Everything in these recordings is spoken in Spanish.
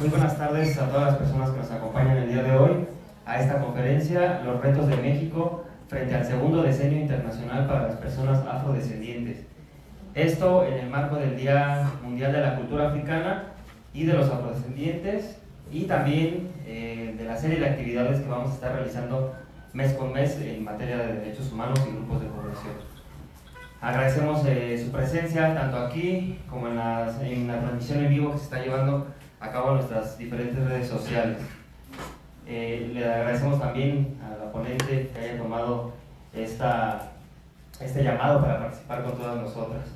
Muy buenas tardes a todas las personas que nos acompañan el día de hoy a esta conferencia, Los retos de México frente al segundo decenio internacional para las personas afrodescendientes. Esto en el marco del Día Mundial de la Cultura Africana y de los afrodescendientes, y también de la serie de actividades que vamos a estar realizando mes con mes en materia de derechos humanos y grupos de población. Agradecemos su presencia tanto aquí como en la transmisión en vivo que se está llevando a cabo en nuestras diferentes redes sociales. Le agradecemos también a la ponente que haya tomado este llamado para participar con todas nosotras.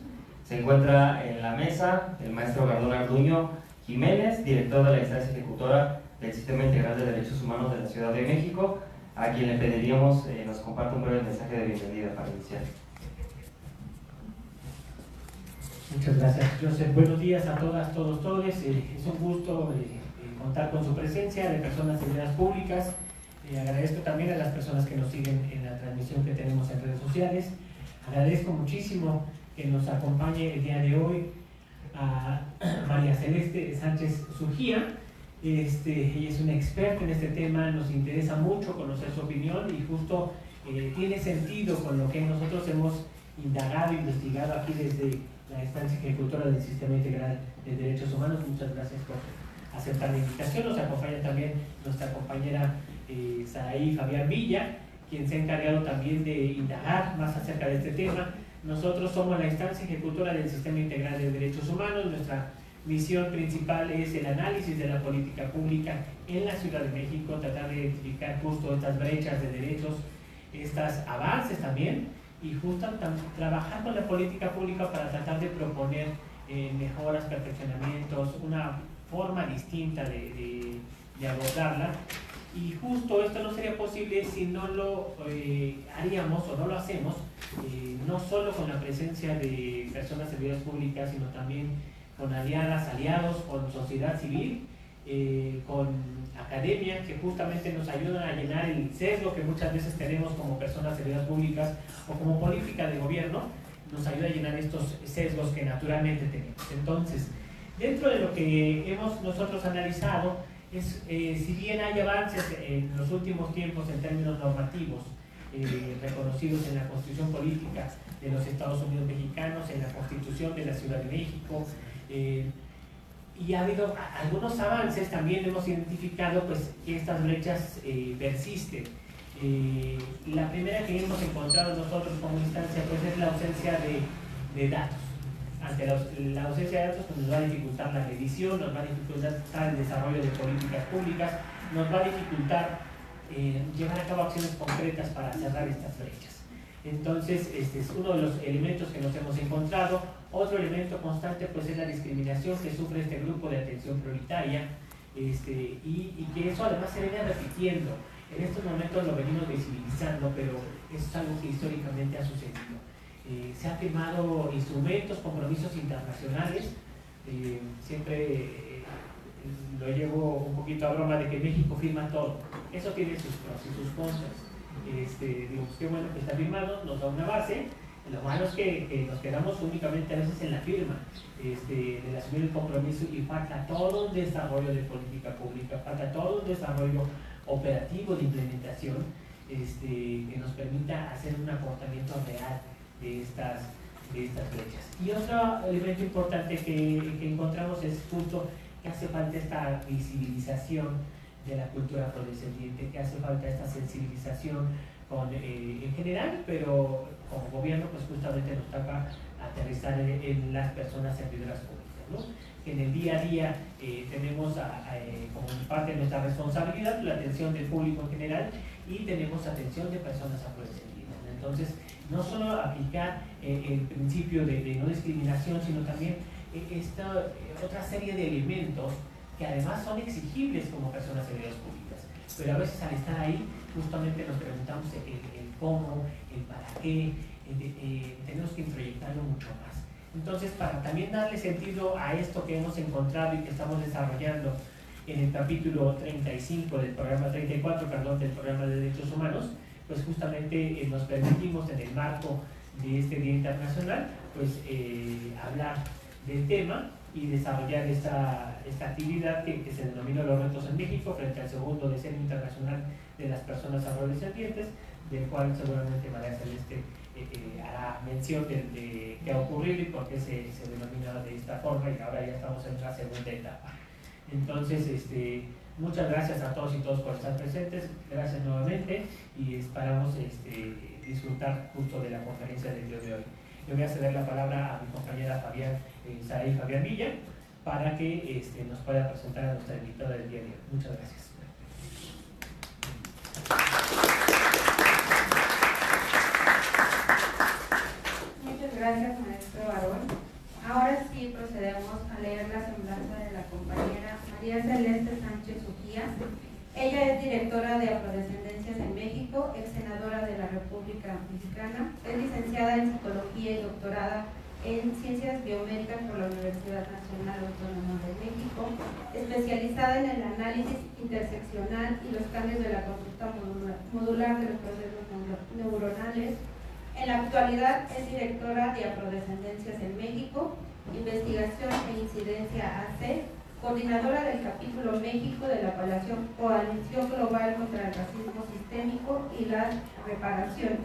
Se encuentra en la mesa el maestro Gardón Arduño Jiménez, director de la instancia ejecutora del Sistema Integral de Derechos Humanos de la Ciudad de México, a quien le pediríamos nos comparta un breve mensaje de bienvenida para iniciar. Muchas gracias, Joseph. Buenos días a todas, todos. Es un gusto contar con su presencia de personas de servidores públicas. Agradezco también a las personas que nos siguen en la transmisión que tenemos en redes sociales. Agradezco muchísimo que nos acompañe el día de hoy a María Celeste Sánchez Surgía. Ella es una experta en este tema, nos interesa mucho conocer su opinión y justo tiene sentido con lo que nosotros hemos indagado e investigado aquí desde la instancia ejecutora del Sistema Integral de Derechos Humanos. Muchas gracias por aceptar la invitación. Nos acompaña también nuestra compañera Saraí Fabián Villa, quien se ha encargado también de indagar más acerca de este tema. Nosotros somos la instancia ejecutora del Sistema Integral de Derechos Humanos. Nuestra misión principal es el análisis de la política pública en la Ciudad de México, tratar de identificar justo estas brechas de derechos, estos avances también, y justo trabajar con la política pública para tratar de proponer mejoras, perfeccionamientos, una forma distinta de abordarla. Y justo esto no sería posible si no lo haríamos o no lo hacemos, no solo con la presencia de personas servidoras públicas, sino también con aliados, con sociedad civil, con academia, que justamente nos ayudan a llenar el sesgo que muchas veces tenemos como personas servidoras públicas o como política de gobierno, nos ayuda a llenar estos sesgos que naturalmente tenemos. Entonces, dentro de lo que hemos nosotros analizado, si bien hay avances en los últimos tiempos en términos normativos, reconocidos en la Constitución Política de los Estados Unidos Mexicanos, en la Constitución de la Ciudad de México, y ha habido algunos avances, también hemos identificado pues, que estas brechas persisten. La primera que hemos encontrado nosotros como instancia pues, es la ausencia de datos. Ante la ausencia de datos pues, nos va a dificultar la medición, nos va a dificultar el desarrollo de políticas públicas, nos va a dificultar llevar a cabo acciones concretas para cerrar estas brechas. Entonces, este es uno de los elementos que nos hemos encontrado. Otro elemento constante pues, es la discriminación que sufre este grupo de atención prioritaria, y que eso además se viene repitiendo. En estos momentos lo venimos visibilizando, pero eso es algo que históricamente ha sucedido. Se han firmado instrumentos, compromisos internacionales, siempre lo llevo un poquito a broma de que México firma todo. Eso tiene sus pros y sus contras. Digo, qué bueno que está firmado, nos da una base. Lo malo es que nos quedamos únicamente a veces en la firma, de asumir el compromiso, y falta todo un desarrollo de política pública, falta todo un desarrollo operativo de implementación, que nos permita hacer un aportamiento real de estas brechas. Y otro elemento importante que encontramos es justo que hace falta esta visibilización de la cultura afrodescendiente, que hace falta esta sensibilización en general, pero como gobierno pues justamente nos toca aterrizar en las personas servidoras públicas, ¿no? Que en el día a día tenemos como parte de nuestra responsabilidad la atención del público en general, y tenemos atención de personas afrodescendientes. Entonces, no solo aplicar el principio de no discriminación, sino también esta otra serie de elementos que además son exigibles como personas servidoras públicas, pero a veces al estar ahí justamente nos preguntamos el cómo, el para qué, tenemos que introyectarlo mucho más. Entonces, para también darle sentido a esto que hemos encontrado y que estamos desarrollando en el capítulo 35 del programa 34, perdón, del programa de derechos humanos, pues justamente nos permitimos en el marco de este Día Internacional, pues hablar del tema y desarrollar esta actividad que se denomina Los Retos en México frente al segundo Decenio Internacional de las Personas Afrodescendientes, del cual seguramente María Celeste hará mención de qué ha ocurrido y por qué se denomina de esta forma, y ahora ya estamos en la segunda etapa. Entonces, muchas gracias a todos y todas por estar presentes, gracias nuevamente, y esperamos disfrutar justo de la conferencia del día de hoy. Yo voy a ceder la palabra a mi compañera Saray Fabián Villa para que nos pueda presentar a nuestra invitada del día de hoy. Muchas gracias. Muchas gracias, maestro Barón. Ahora sí procedemos a leer la semblanza de la compañera María Celeste Sánchez Ujía. Ella es directora de Afrodescendencias en México, ex senadora de la República Mexicana, es licenciada en Psicología y doctorada en Ciencias Biomédicas por la Universidad Nacional Autónoma de México, especializada en el análisis interseccional y los cambios de la conducta modular de los procesos neuronales. En la actualidad es directora de Afrodescendencias en México, Investigación e Incidencia AC, coordinadora del capítulo México de la Coalición Global contra el Racismo Sistémico y las Reparaciones,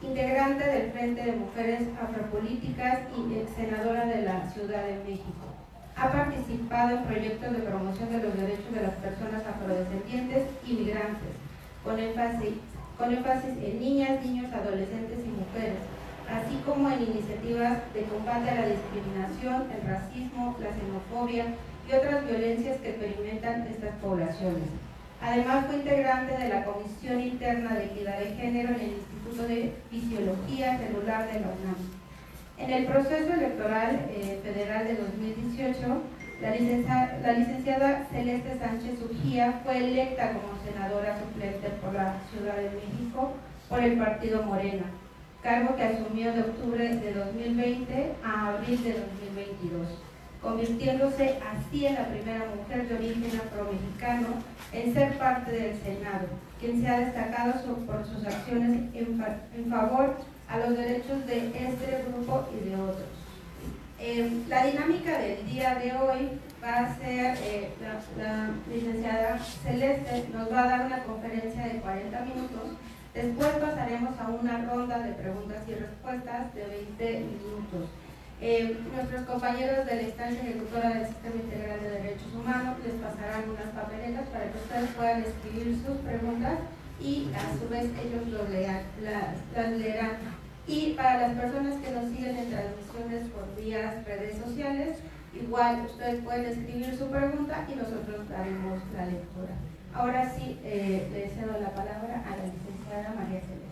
integrante del Frente de Mujeres Afropolíticas y ex senadora de la Ciudad de México. Ha participado en proyectos de promoción de los derechos de las personas afrodescendientes y migrantes, con énfasis en niñas, niños, adolescentes y mujeres, así como en iniciativas de combate a la discriminación, el racismo, la xenofobia y otras violencias que experimentan estas poblaciones. Además, fue integrante de la Comisión Interna de Equidad de Género en el Instituto de Fisiología Celular de la UNAM. En el proceso electoral federal de 2018, la licenciada Celeste Sánchez Ujía fue electa como senadora suplente por la Ciudad de México por el partido Morena, cargo que asumió de octubre de 2020 a abril de 2022, convirtiéndose así en la primera mujer de origen afromexicano en ser parte del Senado, quien se ha destacado por sus acciones en favor a los derechos de este grupo y de otros. La dinámica del día de hoy va a ser, la licenciada Celeste nos va a dar una conferencia de 40 minutos. Después pasaremos a una ronda de preguntas y respuestas de 20 minutos. Nuestros compañeros de la instancia ejecutora del Sistema Integral de Derechos Humanos les pasarán unas papeletas para que ustedes puedan escribir sus preguntas y a su vez ellos las leerán. Y para las personas que nos siguen en transmisiones por vías redes sociales, igual ustedes pueden escribir su pregunta y nosotros daremos la lectura. Ahora sí, le cedo la palabra a la licenciada María Celeste.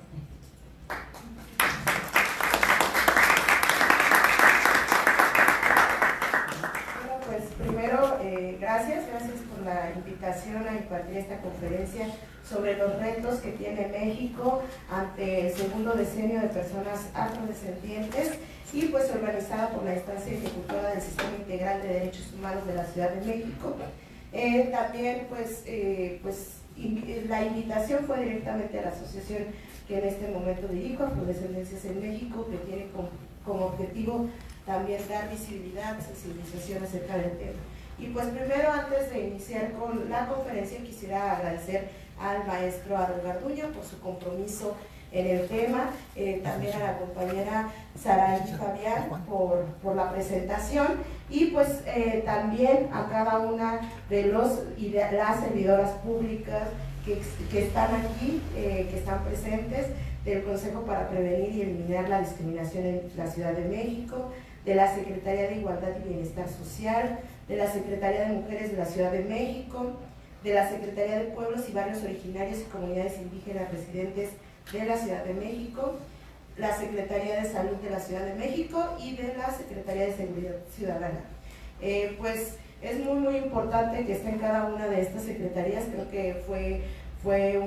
Bueno, pues primero, gracias por la invitación a impartir esta conferencia sobre los retos que tiene México ante el segundo decenio de personas afrodescendientes y pues organizada por la instancia ejecutora del Sistema Integral de Derechos Humanos de la Ciudad de México. También la invitación fue directamente a la asociación que en este momento dirijo, Afrodescendencias en México, que tiene como objetivo también dar visibilidad, sensibilización acerca del tema. Y pues primero, antes de iniciar con la conferencia, quisiera agradecer al maestro Harold Garduño por su compromiso en el tema, también a la compañera Saray Fabián por la presentación y pues también a cada una de los y de las servidoras públicas que están aquí, que están presentes, del Consejo para Prevenir y Eliminar la Discriminación en la Ciudad de México, de la Secretaría de Igualdad y Bienestar Social, de la Secretaría de Mujeres de la Ciudad de México, de la Secretaría de Pueblos y Barrios Originarios y Comunidades Indígenas Residentes de la Ciudad de México, la Secretaría de Salud de la Ciudad de México y de la Secretaría de Seguridad Ciudadana. Pues es muy importante que esté en cada una de estas secretarías. Creo que fue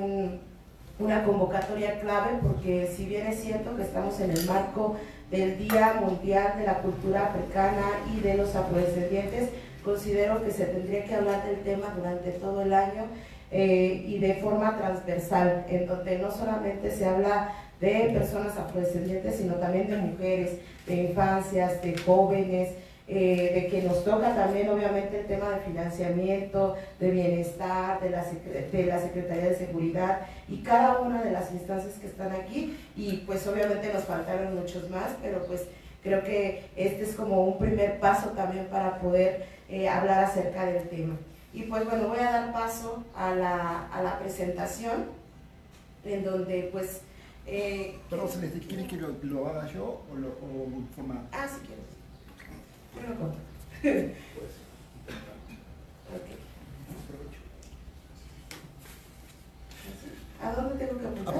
una convocatoria clave, porque si bien es cierto que estamos en el marco del Día Mundial de la Cultura Africana y de los Afrodescendientes, considero que se tendría que hablar del tema durante todo el año y de forma transversal, en donde no solamente se habla de personas afrodescendientes, sino también de mujeres, de infancias, de jóvenes, de que nos toca también obviamente el tema de financiamiento, de bienestar, de la Secretaría de Seguridad y cada una de las instancias que están aquí, y pues obviamente nos faltaron muchos más, pero pues creo que este es como un primer paso también para poder hablar acerca del tema. Y pues bueno, voy a dar paso a la presentación, en donde pues... Perdón, Celeste, ¿quieren que lo haga yo o forma? Ah, si quieres. Yo lo corto. Okay. ¿A dónde tengo que apuntar?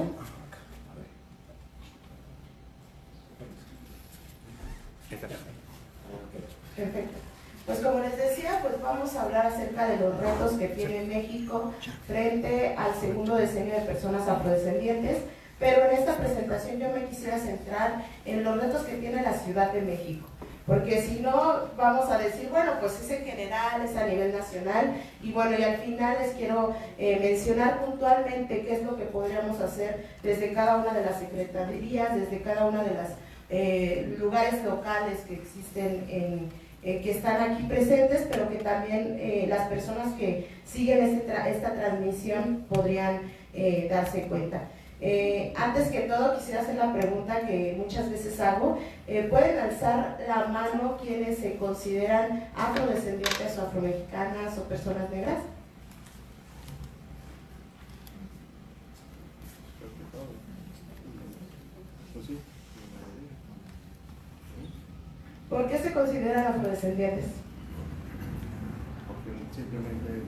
Perfecto. Pues como les decía, pues vamos a hablar acerca de los retos que tiene México frente al segundo decenio de personas afrodescendientes, pero en esta presentación yo me quisiera centrar en los retos que tiene la Ciudad de México, porque si no vamos a decir, bueno, pues es en general, es a nivel nacional, y bueno, y al final les quiero mencionar puntualmente qué es lo que podríamos hacer desde cada una de las secretarías, desde cada una de las lugares locales que existen que están aquí presentes, pero que también las personas que siguen esta transmisión podrían darse cuenta. Antes que todo quisiera hacer la pregunta que muchas veces hago. ¿Pueden alzar la mano quienes se consideran afrodescendientes o afromexicanas o personas negras? ¿Por qué se consideran afrodescendientes? Porque simplemente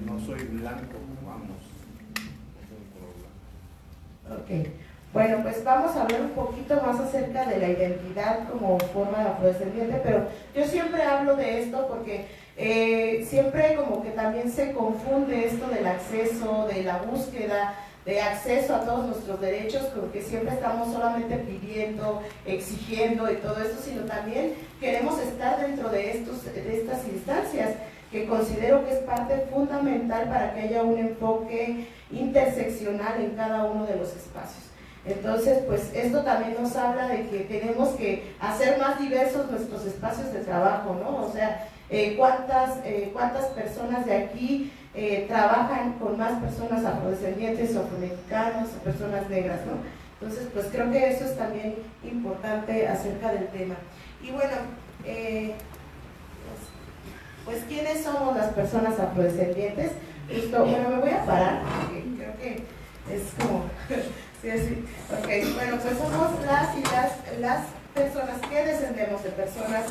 no soy blanco, vamos. Ok, bueno, pues vamos a hablar un poquito más acerca de la identidad como forma de afrodescendiente, pero yo siempre hablo de esto porque siempre como que también se confunde esto del acceso, de la búsqueda de acceso a todos nuestros derechos, porque siempre estamos solamente pidiendo, exigiendo y todo eso, sino también queremos estar dentro de estas instancias, que considero que es parte fundamental para que haya un enfoque interseccional en cada uno de los espacios. Entonces, pues esto también nos habla de que tenemos que hacer más diversos nuestros espacios de trabajo, ¿no? O sea, cuántas personas de aquí trabajan con más personas afrodescendientes o afromexicanos o personas negras, ¿no? Entonces, pues creo que eso es también importante acerca del tema. Y bueno, pues ¿quiénes somos las personas afrodescendientes? Bueno, me voy a parar porque creo que es como... sí. Ok, bueno, pues somos las personas que descendemos de personas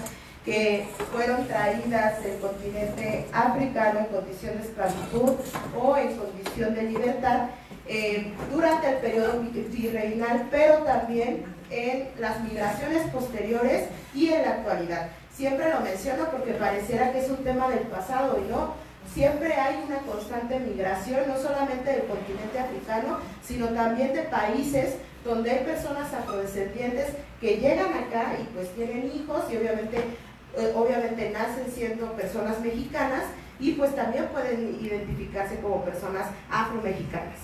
que fueron traídas del continente africano en condición de esclavitud o en condición de libertad durante el periodo virreinal, pero también en las migraciones posteriores y en la actualidad. Siempre lo menciono porque pareciera que es un tema del pasado y no. Siempre hay una constante migración, no solamente del continente africano, sino también de países donde hay personas afrodescendientes que llegan acá y pues tienen hijos y obviamente nacen siendo personas mexicanas y pues también pueden identificarse como personas afromexicanas.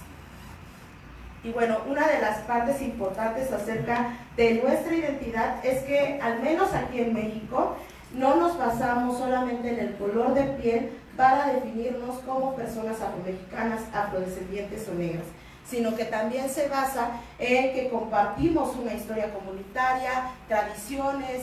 Y bueno, una de las partes importantes acerca de nuestra identidad es que, al menos aquí en México, no nos basamos solamente en el color de piel para definirnos como personas afromexicanas, afrodescendientes o negras, sino que también se basa en que compartimos una historia comunitaria, tradiciones,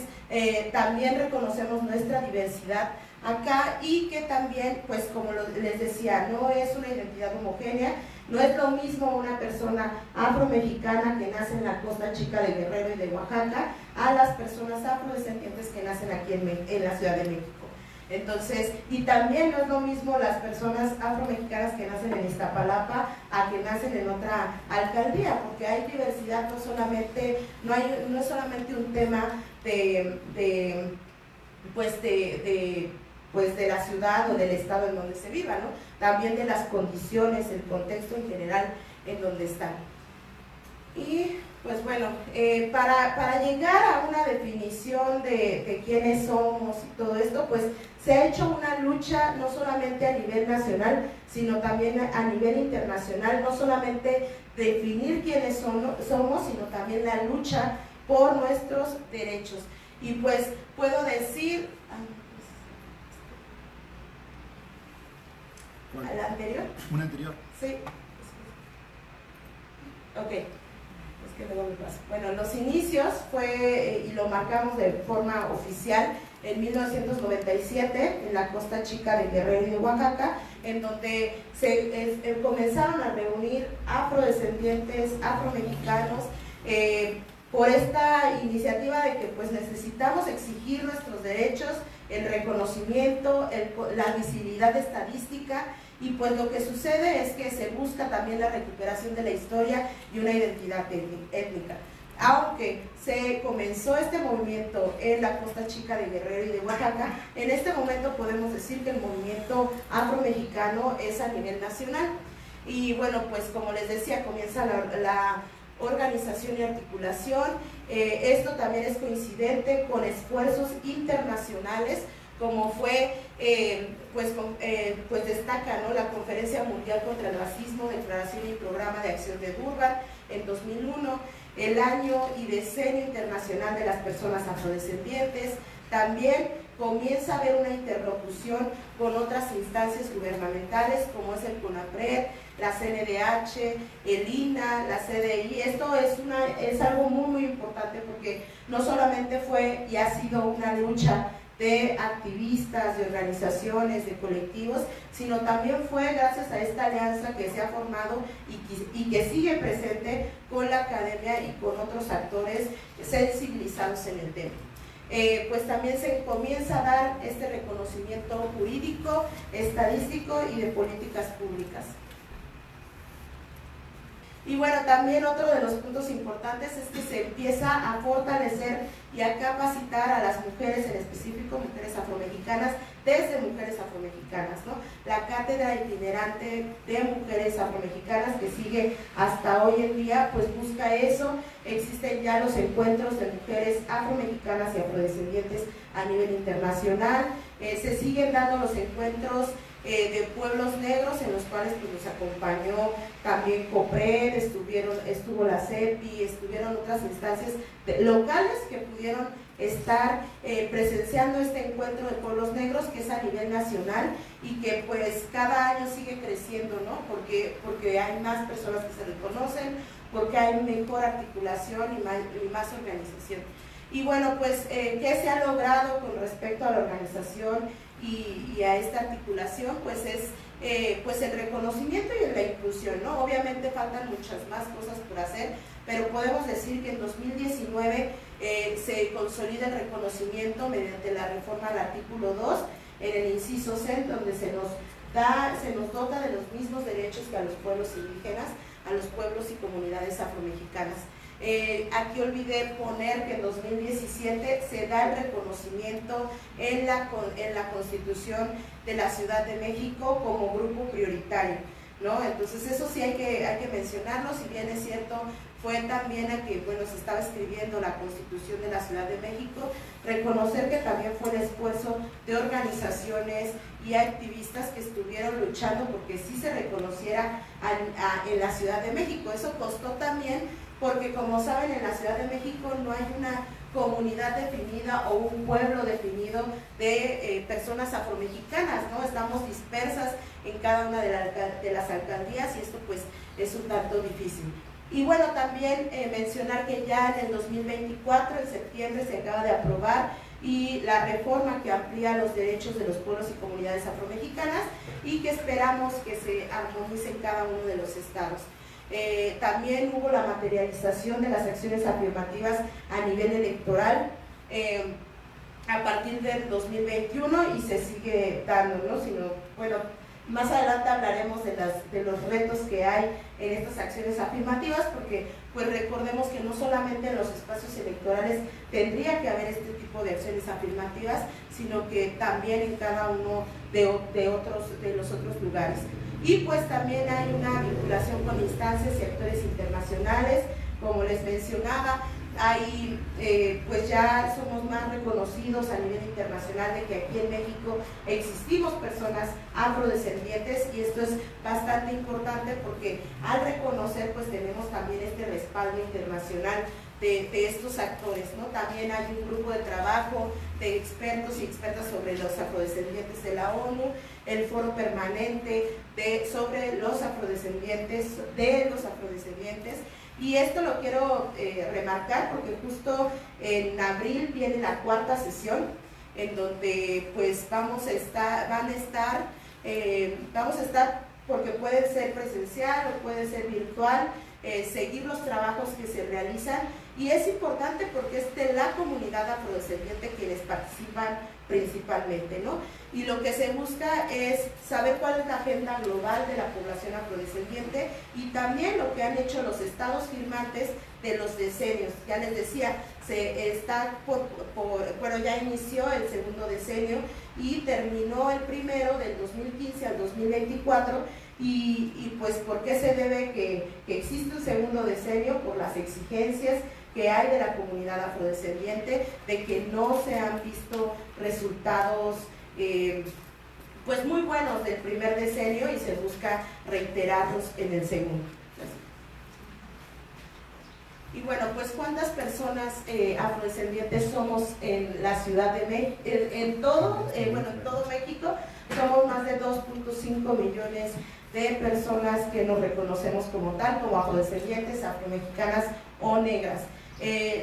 también reconocemos nuestra diversidad acá y que también, pues como les decía, no es una identidad homogénea. No es lo mismo una persona afromexicana que nace en la costa chica de Guerrero y de Oaxaca a las personas afrodescendientes que nacen aquí en la Ciudad de México. Entonces, y también no es lo mismo las personas afromexicanas que nacen en Iztapalapa a que nacen en otra alcaldía, porque hay diversidad, no es solamente un tema de la ciudad o del estado en donde se viva, ¿no? También de las condiciones, el contexto en general en donde están. Y pues bueno, para llegar a una definición de quiénes somos y todo esto, pues se ha hecho una lucha no solamente a nivel nacional, sino también a nivel internacional, no solamente definir quiénes somos, sino también la lucha por nuestros derechos. Y pues puedo decir ¿Cuál? ¿Al anterior? ¿Un anterior? Sí. Ok. Es que luego me paso. Bueno, los inicios fue, y lo marcamos de forma oficial, en 1997, en la Costa Chica de Guerrero y de Oaxaca, en donde se comenzaron a reunir afrodescendientes, afromexicanos, por esta iniciativa de que pues necesitamos exigir nuestros derechos, el reconocimiento, la visibilidad estadística, y pues lo que sucede es que se busca también la recuperación de la historia y una identidad étnica. Aunque se comenzó este movimiento en la Costa Chica de Guerrero y de Oaxaca, en este momento podemos decir que el movimiento afromexicano es a nivel nacional. Y bueno, pues como les decía, comienza la organización y articulación. Esto también es coincidente con esfuerzos internacionales, como fue, pues destaca, ¿no?, la Conferencia Mundial contra el Racismo, Declaración y Programa de Acción de Durban en 2001, el Año y Decenio Internacional de las Personas Afrodescendientes. También comienza a haber una interlocución con otras instancias gubernamentales como es el CONAPRED, la CNDH, el INA, la CDI. Esto es algo muy, muy importante porque no solamente fue y ha sido una lucha de activistas, de organizaciones, de colectivos, sino también fue gracias a esta alianza que se ha formado y que sigue presente con la academia y con otros actores sensibilizados en el tema. Pues también se comienza a dar este reconocimiento jurídico, estadístico y de políticas públicas. Y bueno, también otro de los puntos importantes es que se empieza a fortalecer y a capacitar a las mujeres, en específico mujeres afromexicanas, desde mujeres afromexicanas, ¿no? La cátedra itinerante de mujeres afromexicanas que sigue hasta hoy en día, pues busca eso. Existen ya los encuentros de mujeres afromexicanas y afrodescendientes a nivel internacional. Se siguen dando los encuentros de pueblos negros, en los cuales pues, nos acompañó también COPRED, estuvo la CEPI, estuvieron otras instancias locales que pudieron estar presenciando este encuentro de pueblos negros, que es a nivel nacional y que pues cada año sigue creciendo, ¿no? Porque hay más personas que se reconocen, porque hay mejor articulación y más organización. Y bueno, pues, ¿qué se ha logrado con respecto a la organización y a esta articulación? Pues es pues el reconocimiento y la inclusión, ¿no? Obviamente faltan muchas más cosas por hacer, pero podemos decir que en 2019 se consolida el reconocimiento mediante la reforma al artículo 2 en el inciso C, donde se nos dota de los mismos derechos que a los pueblos indígenas, a los pueblos y comunidades afromexicanas. Aquí olvidé poner que en 2017 se da el reconocimiento en la Constitución de la Ciudad de México como grupo prioritario, ¿no? Entonces eso sí hay que mencionarlo, si bien es cierto, fue también a que, bueno, se estaba escribiendo la Constitución de la Ciudad de México, reconocer que también fue el esfuerzo de organizaciones y activistas que estuvieron luchando porque sí se reconociera en la Ciudad de México. Eso costó también porque, como saben, en la Ciudad de México no hay una comunidad definida o un pueblo definido de personas afromexicanas, ¿no? Estamos dispersas en cada una de las alcaldías y esto pues es un tanto difícil. Y bueno, también mencionar que ya en el 2024, en septiembre, se acaba de aprobar y la reforma que amplía los derechos de los pueblos y comunidades afromexicanas y que esperamos que se armonice en cada uno de los estados. También hubo la materialización de las acciones afirmativas a nivel electoral a partir del 2021 y se sigue dando, ¿no? Bueno, más adelante hablaremos de los retos que hay en estas acciones afirmativas, porque pues recordemos que no solamente en los espacios electorales tendría que haber este tipo de acciones afirmativas, sino que también en cada uno de los otros lugares. Y pues también hay una vinculación con instancias y actores internacionales, como les mencionaba. Ahí pues ya somos más reconocidos a nivel internacional de que aquí en México existimos personas afrodescendientes y esto es bastante importante porque al reconocer pues tenemos también este respaldo internacional de estos actores, ¿no? También hay un grupo de trabajo de expertos y expertas sobre los afrodescendientes de la ONU, el foro permanente sobre los afrodescendientes, y esto lo quiero remarcar porque justo en abril viene la 4ª sesión, en donde pues vamos a estar, porque puede ser presencial o puede ser virtual, seguir los trabajos que se realizan, y es importante porque es de la comunidad afrodescendiente quienes participan principalmente, ¿no? Y lo que se busca es saber cuál es la agenda global de la población afrodescendiente y también lo que han hecho los estados firmantes de los decenios. Ya les decía, ya inició el 2º decenio y terminó el primero del 2015 al 2024. Y pues, ¿por qué se debe que existe un 2º decenio? Por las exigencias que hay de la comunidad afrodescendiente, de que no se han visto resultados pues muy buenos del primer decenio y se busca reiterarlos en el segundo. Y bueno, pues ¿cuántas personas afrodescendientes somos en la Ciudad de México? En todo México somos más de 2.5 millones de personas que nos reconocemos como tal, como afrodescendientes, afromexicanas o negras.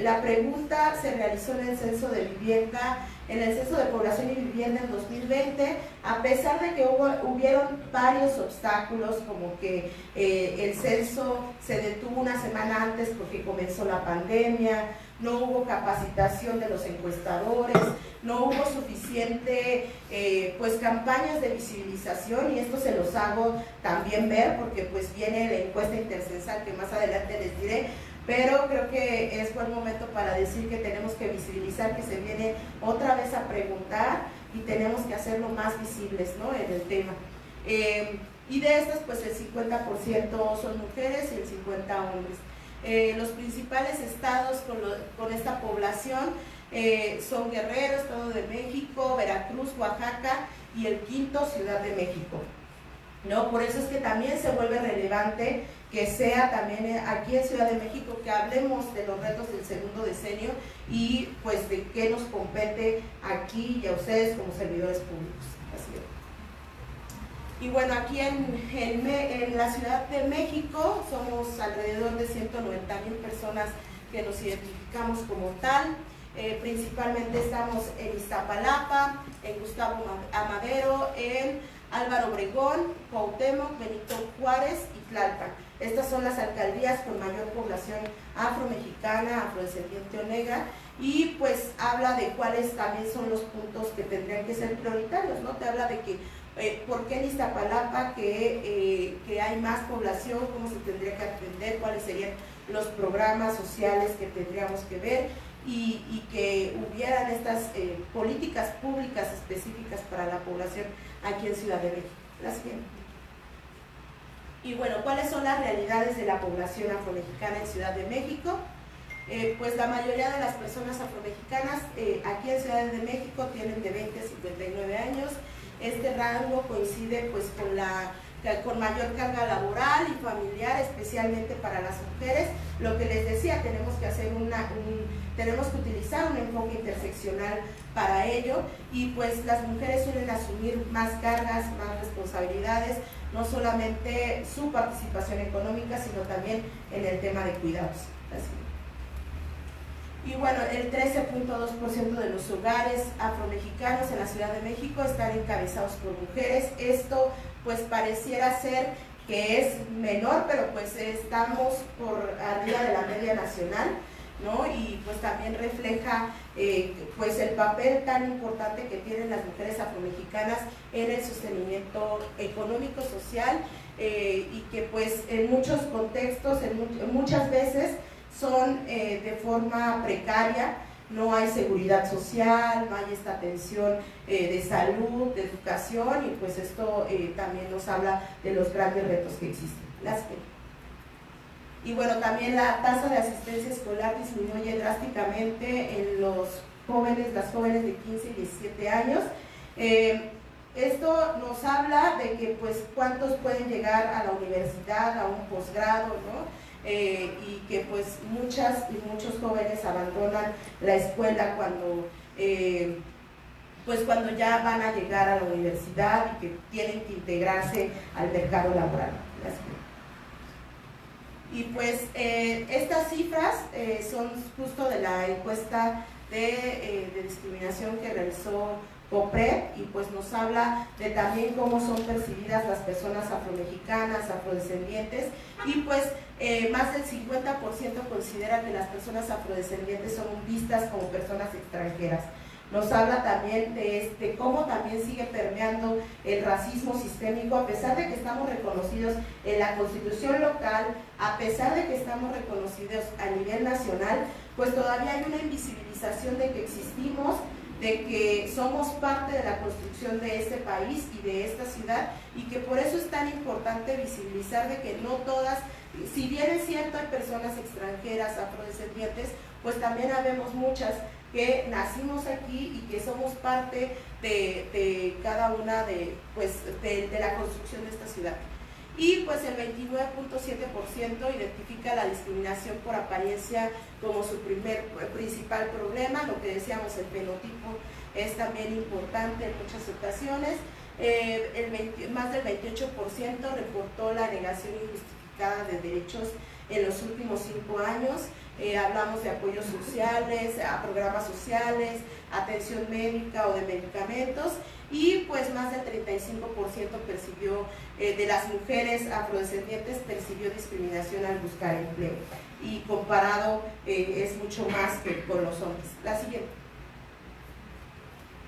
La pregunta se realizó en el censo de vivienda, en el censo de población y vivienda en 2020, a pesar de que hubieron varios obstáculos, como que el censo se detuvo una semana antes porque comenzó la pandemia, no hubo capacitación de los encuestadores, no hubo suficiente pues campañas de visibilización, y esto se los hago también ver porque pues viene la encuesta intercensal que más adelante les diré. Pero creo que es buen momento para decir que tenemos que visibilizar, que se viene otra vez a preguntar y tenemos que hacerlo más visibles, ¿no?, en el tema. Y de estas, pues el 50% son mujeres y el 50% hombres. Los principales estados con esta población son Guerrero, Estado de México, Veracruz, Oaxaca y el 5º, Ciudad de México, ¿no? Por eso es que también se vuelve relevante que sea también aquí en Ciudad de México, que hablemos de los retos del 2º decenio y pues de qué nos compete aquí y a ustedes como servidores públicos. Así es. Y bueno, aquí en la Ciudad de México somos alrededor de 190,000 personas que nos identificamos como tal. Principalmente estamos en Iztapalapa, en Gustavo Amadero, en Álvaro Obregón, Cuauhtémoc, Benito Juárez y Tlalpan. Estas son las alcaldías con mayor población afromexicana, afrodescendiente o negra, y pues habla de cuáles también son los puntos que tendrían que ser prioritarios, ¿no? Te habla de que por qué en Iztapalapa que hay más población, cómo se tendría que atender, cuáles serían los programas sociales que tendríamos que ver, y que hubieran estas políticas públicas específicas para la población aquí en Ciudad de México. La siguiente. Y bueno, ¿cuáles son las realidades de la población afromexicana en Ciudad de México? Pues la mayoría de las personas afromexicanas aquí en Ciudad de México tienen de 20 a 59 años. Este rango coincide pues con mayor carga laboral y familiar, especialmente para las mujeres. Lo que les decía, tenemos que utilizar un enfoque interseccional para ello, y pues las mujeres suelen asumir más cargas, más responsabilidades, no solamente su participación económica, sino también en el tema de cuidados. Así. Y bueno, el 13.2% de los hogares afromexicanos en la Ciudad de México están encabezados por mujeres. Esto pues pareciera ser que es menor, pero pues estamos por arriba de la media nacional, ¿no? Y pues también refleja pues el papel tan importante que tienen las mujeres afromexicanas en el sostenimiento económico, social, y que pues en muchos contextos, muchas veces son de forma precaria. No hay seguridad social, no hay esta atención de salud, de educación, y pues esto también nos habla de los grandes retos que existen. Y bueno, también la tasa de asistencia escolar disminuye drásticamente en las jóvenes de 15 y 17 años. Esto nos habla de que pues cuántos pueden llegar a la universidad, a un posgrado, ¿no? y que pues muchas y muchos jóvenes abandonan la escuela cuando cuando ya van a llegar a la universidad y que tienen que integrarse al mercado laboral. Y pues estas cifras son justo de la encuesta de discriminación que realizó COPRED, y pues nos habla de también cómo son percibidas las personas afromexicanas, afrodescendientes, y pues más del 50% considera que las personas afrodescendientes son vistas como personas extranjeras. Nos habla también de cómo también sigue permeando el racismo sistémico, a pesar de que estamos reconocidos en la Constitución local, a pesar de que estamos reconocidos a nivel nacional, pues todavía hay una invisibilización de que existimos, de que somos parte de la construcción de este país y de esta ciudad, y que por eso es tan importante visibilizar de que no todas, si bien es cierto hay personas extranjeras, afrodescendientes, pues también habemos muchas que nacimos aquí y que somos parte de cada una de la construcción de esta ciudad. Y pues el 29.7% identifica la discriminación por apariencia como su principal problema. Lo que decíamos, el fenotipo es también importante en muchas ocasiones. Más del 28% reportó la negación injustificada de derechos en los últimos 5 años. Hablamos de apoyos sociales, a programas sociales, atención médica o de medicamentos, y pues más del 35% percibió, de las mujeres afrodescendientes percibió discriminación al buscar empleo, y comparado es mucho más que con los hombres. La siguiente.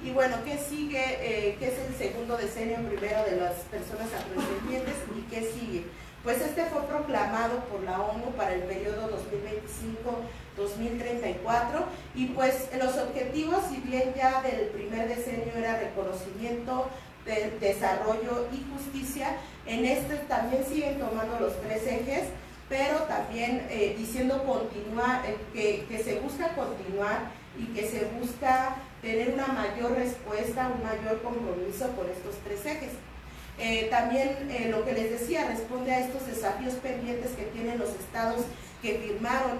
Y bueno, ¿qué sigue? ¿Qué es el segundo decenio primero de las personas afrodescendientes y qué sigue? Pues este fue proclamado por la ONU para el periodo 2025-2034, y pues los objetivos, si bien ya del primer decenio era reconocimiento, desarrollo y justicia, en este también siguen tomando los 3 ejes, pero también diciendo continuar, que se busca continuar y que se busca tener una mayor respuesta, un mayor compromiso con estos 3 ejes. También lo que les decía responde a estos desafíos pendientes que tienen los estados que firmaron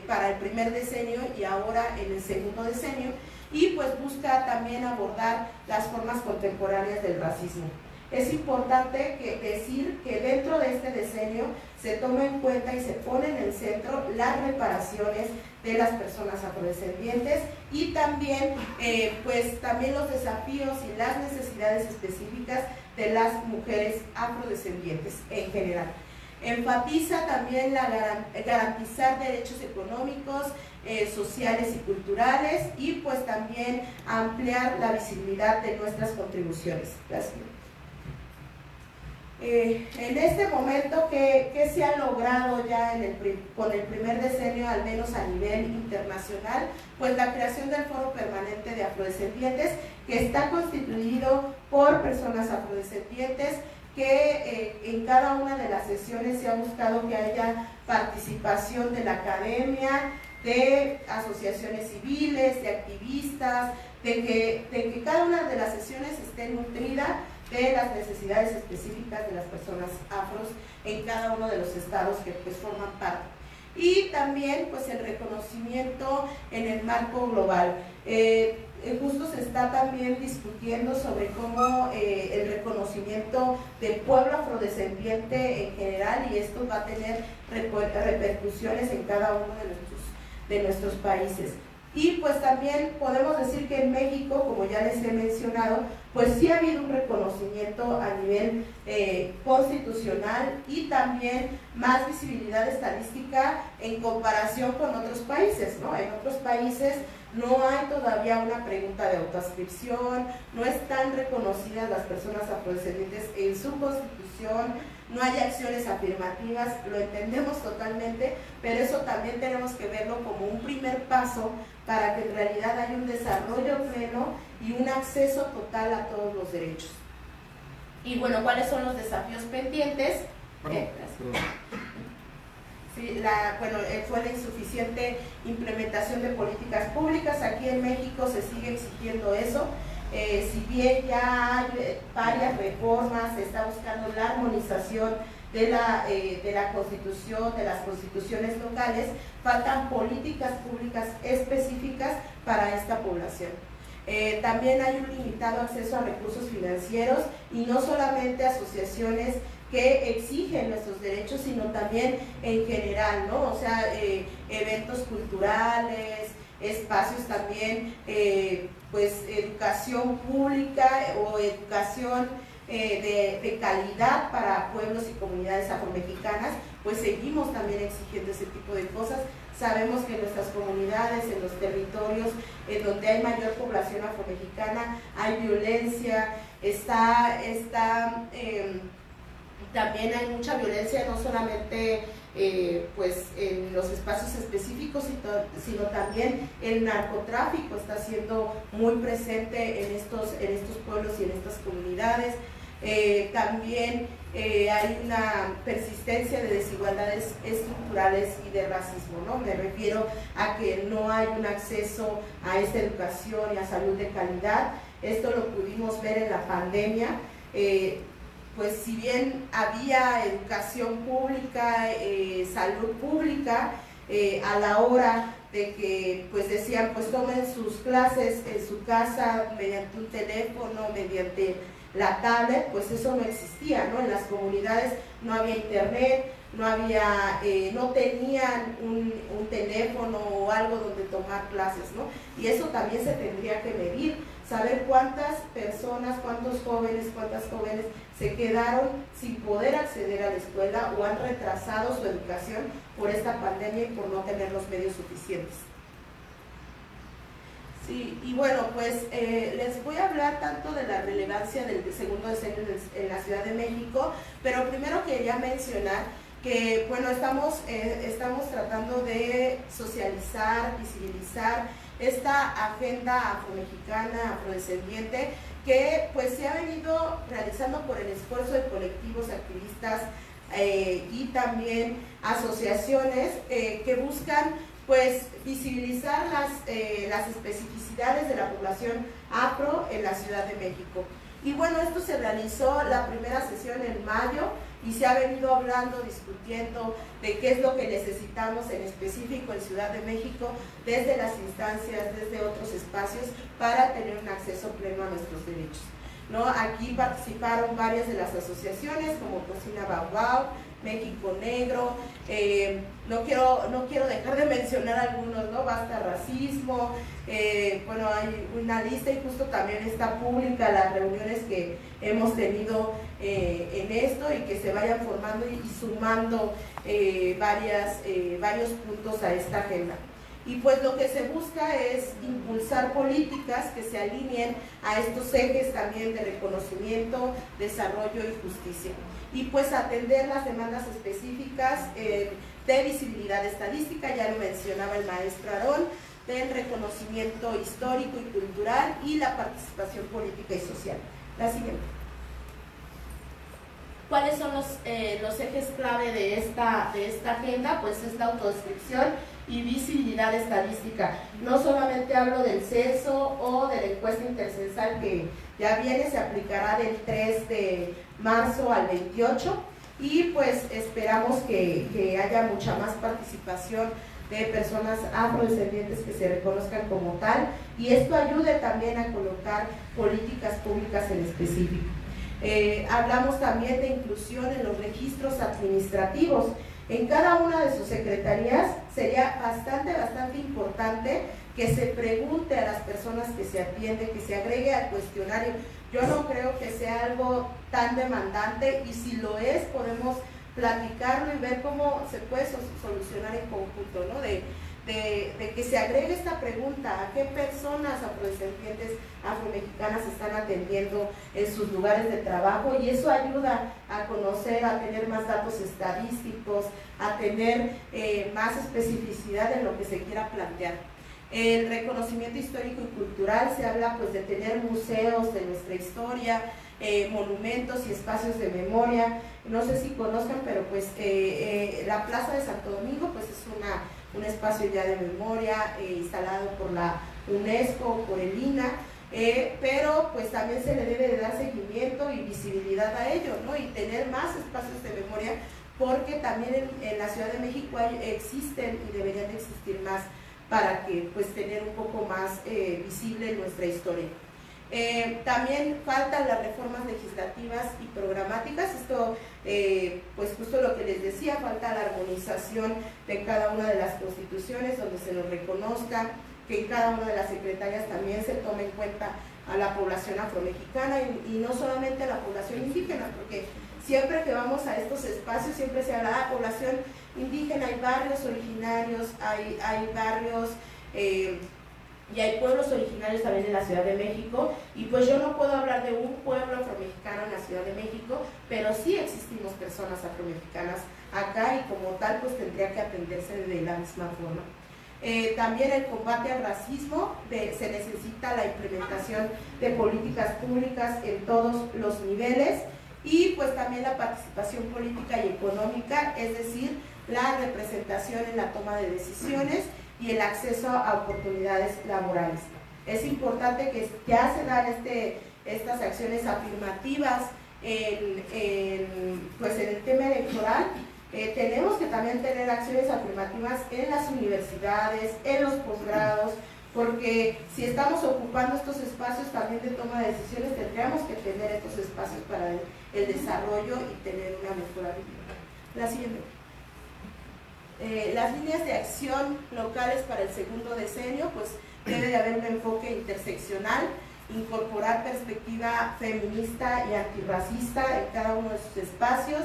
para el primer decenio y ahora en el segundo decenio, y pues busca también abordar las formas contemporáneas del racismo. Es importante decir que dentro de este decenio se toma en cuenta y se pone en el centro las reparaciones de las personas afrodescendientes, y también también los desafíos y las necesidades específicas de las mujeres afrodescendientes en general. Enfatiza también garantizar derechos económicos, sociales y culturales, y pues también ampliar la visibilidad de nuestras contribuciones. Gracias. En este momento, ¿qué se ha logrado ya con el primer decenio, al menos a nivel internacional? Pues la creación del Foro Permanente de Afrodescendientes, que está constituido por personas afrodescendientes, que en cada una de las sesiones se ha buscado que haya participación de la academia, de asociaciones civiles, de activistas, de que cada una de las sesiones esté nutrida de las necesidades específicas de las personas afros en cada uno de los estados que pues forman parte. Y también pues el reconocimiento en el marco global. Justo se está también discutiendo sobre cómo el reconocimiento del pueblo afrodescendiente en general, y esto va a tener repercusiones en cada uno de nuestros países. Y pues también podemos decir que en México, como ya les he mencionado, pues sí ha habido un reconocimiento a nivel constitucional, y también más visibilidad estadística en comparación con otros países, ¿no? En otros países no hay todavía una pregunta de autoascripción, no están reconocidas las personas afrodescendientes en su constitución, no hay acciones afirmativas, lo entendemos totalmente, pero eso también tenemos que verlo como un primer paso para que en realidad haya un desarrollo pleno y un acceso total a todos los derechos. Y bueno, ¿cuáles son los desafíos pendientes? Sí, fue la insuficiente implementación de políticas públicas. Aquí en México se sigue exigiendo eso. Si bien ya hay varias reformas, se está buscando la armonización de la Constitución, de las constituciones locales, faltan políticas públicas específicas para esta población. También hay un limitado acceso a recursos financieros y no solamente asociaciones que exigen nuestros derechos, sino también en general, ¿no? O sea, eventos culturales, espacios también, pues educación pública o educación de calidad para pueblos y comunidades afromexicanas, pues seguimos también exigiendo ese tipo de cosas. Sabemos que en nuestras comunidades, en los territorios en donde hay mayor población afromexicana, hay violencia, también hay mucha violencia, no solamente pues en los espacios específicos, sino también el narcotráfico está siendo muy presente en estos pueblos y en estas comunidades. También hay una persistencia de desigualdades estructurales y de racismo, ¿no? Me refiero a que no hay un acceso a esta educación y a salud de calidad. Esto lo pudimos ver en la pandemia. Pues si bien había educación pública, salud pública, a la hora de que pues decían pues tomen sus clases en su casa mediante un teléfono, mediante la tablet, pues eso no existía, ¿no? En las comunidades no había internet, no tenían un teléfono o algo donde tomar clases, ¿no? Y eso también se tendría que medir, saber cuántas personas, cuántas jóvenes se quedaron sin poder acceder a la escuela o han retrasado su educación por esta pandemia y por no tener los medios suficientes. Sí, y bueno, pues les voy a hablar tanto de la relevancia del segundo decenio en la Ciudad de México, pero primero quería mencionar que, bueno, estamos tratando de socializar, visibilizar esta agenda afromexicana, afrodescendiente, que pues se ha venido realizando por el esfuerzo de colectivos activistas y también asociaciones que buscan pues visibilizar las especificidades de la población afro en la Ciudad de México. Y bueno, esto se realizó la primera sesión en mayo y se ha venido hablando, discutiendo de qué es lo que necesitamos en específico en Ciudad de México, desde las instancias, desde otros espacios, para tener un acceso pleno a nuestros derechos, ¿no? Aquí participaron varias de las asociaciones como Cocina Baobab, México Negro, no quiero dejar de mencionar algunos, ¿no? Basta Racismo, bueno, hay una lista y justo también está pública las reuniones que hemos tenido en esto y que se vayan formando y sumando varios puntos a esta agenda. Y pues lo que se busca es impulsar políticas que se alineen a estos ejes también de reconocimiento, desarrollo y justicia. Y pues atender las demandas específicas de visibilidad estadística, ya lo mencionaba el maestro Aarón, del reconocimiento histórico y cultural y la participación política y social. La siguiente. ¿Cuáles son los ejes clave de esta agenda? Pues es la autodescripción y visibilidad estadística. No solamente hablo del censo o de la encuesta intercensal que ya viene, se aplicará del 3 de marzo al 28 y pues esperamos que haya mucha más participación de personas afrodescendientes que se reconozcan como tal y esto ayude también a colocar políticas públicas en específico. Hablamos también de inclusión en los registros administrativos. En cada una de sus secretarías sería bastante importante que se pregunte a las personas que se atienden, que se agregue al cuestionario. Yo no creo que sea algo tan demandante y si lo es, podemos platicarlo y ver cómo se puede solucionar en conjunto, ¿no? De que se agregue esta pregunta, ¿a qué personas afrodescendientes afromexicanas están atendiendo en sus lugares de trabajo? Y eso ayuda a conocer, a tener más datos estadísticos, a tener más especificidad en lo que se quiera plantear. El reconocimiento histórico y cultural, se habla pues de tener museos de nuestra historia, monumentos y espacios de memoria. No sé si conozcan, pero pues la Plaza de Santo Domingo pues es un espacio ya de memoria instalado por la UNESCO, por el INA, pero pues también se le debe de dar seguimiento y visibilidad a ello, ¿no? Y tener más espacios de memoria, porque también en la Ciudad de México existen y deberían de existir más para que pues tener un poco más visible nuestra historia. También faltan las reformas legislativas y programáticas. Esto, pues justo lo que les decía, falta la armonización de cada una de las constituciones, donde se nos reconozca que en cada una de las secretarias también se tome en cuenta a la población afromexicana y no solamente a la población indígena, porque siempre que vamos a estos espacios siempre se habla de población indígena, hay barrios originarios, hay barrios y hay pueblos originarios también en la Ciudad de México, y pues yo no puedo hablar de un pueblo afromexicano en la Ciudad de México, pero sí existimos personas afromexicanas acá y como tal pues tendría que atenderse de la misma forma. También el combate al racismo, se necesita la implementación de políticas públicas en todos los niveles, y pues también la participación política y económica, es decir, la representación en la toma de decisiones y el acceso a oportunidades laborales. Es importante que ya se dan estas acciones afirmativas pues en el tema electoral. Tenemos que también tener acciones afirmativas en las universidades, en los posgrados, porque si estamos ocupando estos espacios también de toma de decisiones, tendríamos que tener estos espacios para el desarrollo y tener una mejora de vida. La siguiente. Las líneas de acción locales para el segundo decenio, pues debe de haber un enfoque interseccional, incorporar perspectiva feminista y antirracista en cada uno de sus espacios,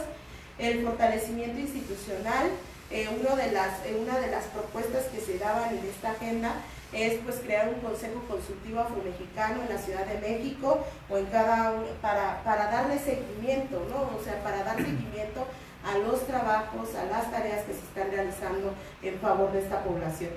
el fortalecimiento institucional. Una de las propuestas que se daban en esta agenda es pues crear un consejo consultivo afromexicano en la Ciudad de México o en cada uno, para darle seguimiento, ¿no? O sea, para dar seguimiento a los trabajos, a las tareas que se están realizando en favor de esta población.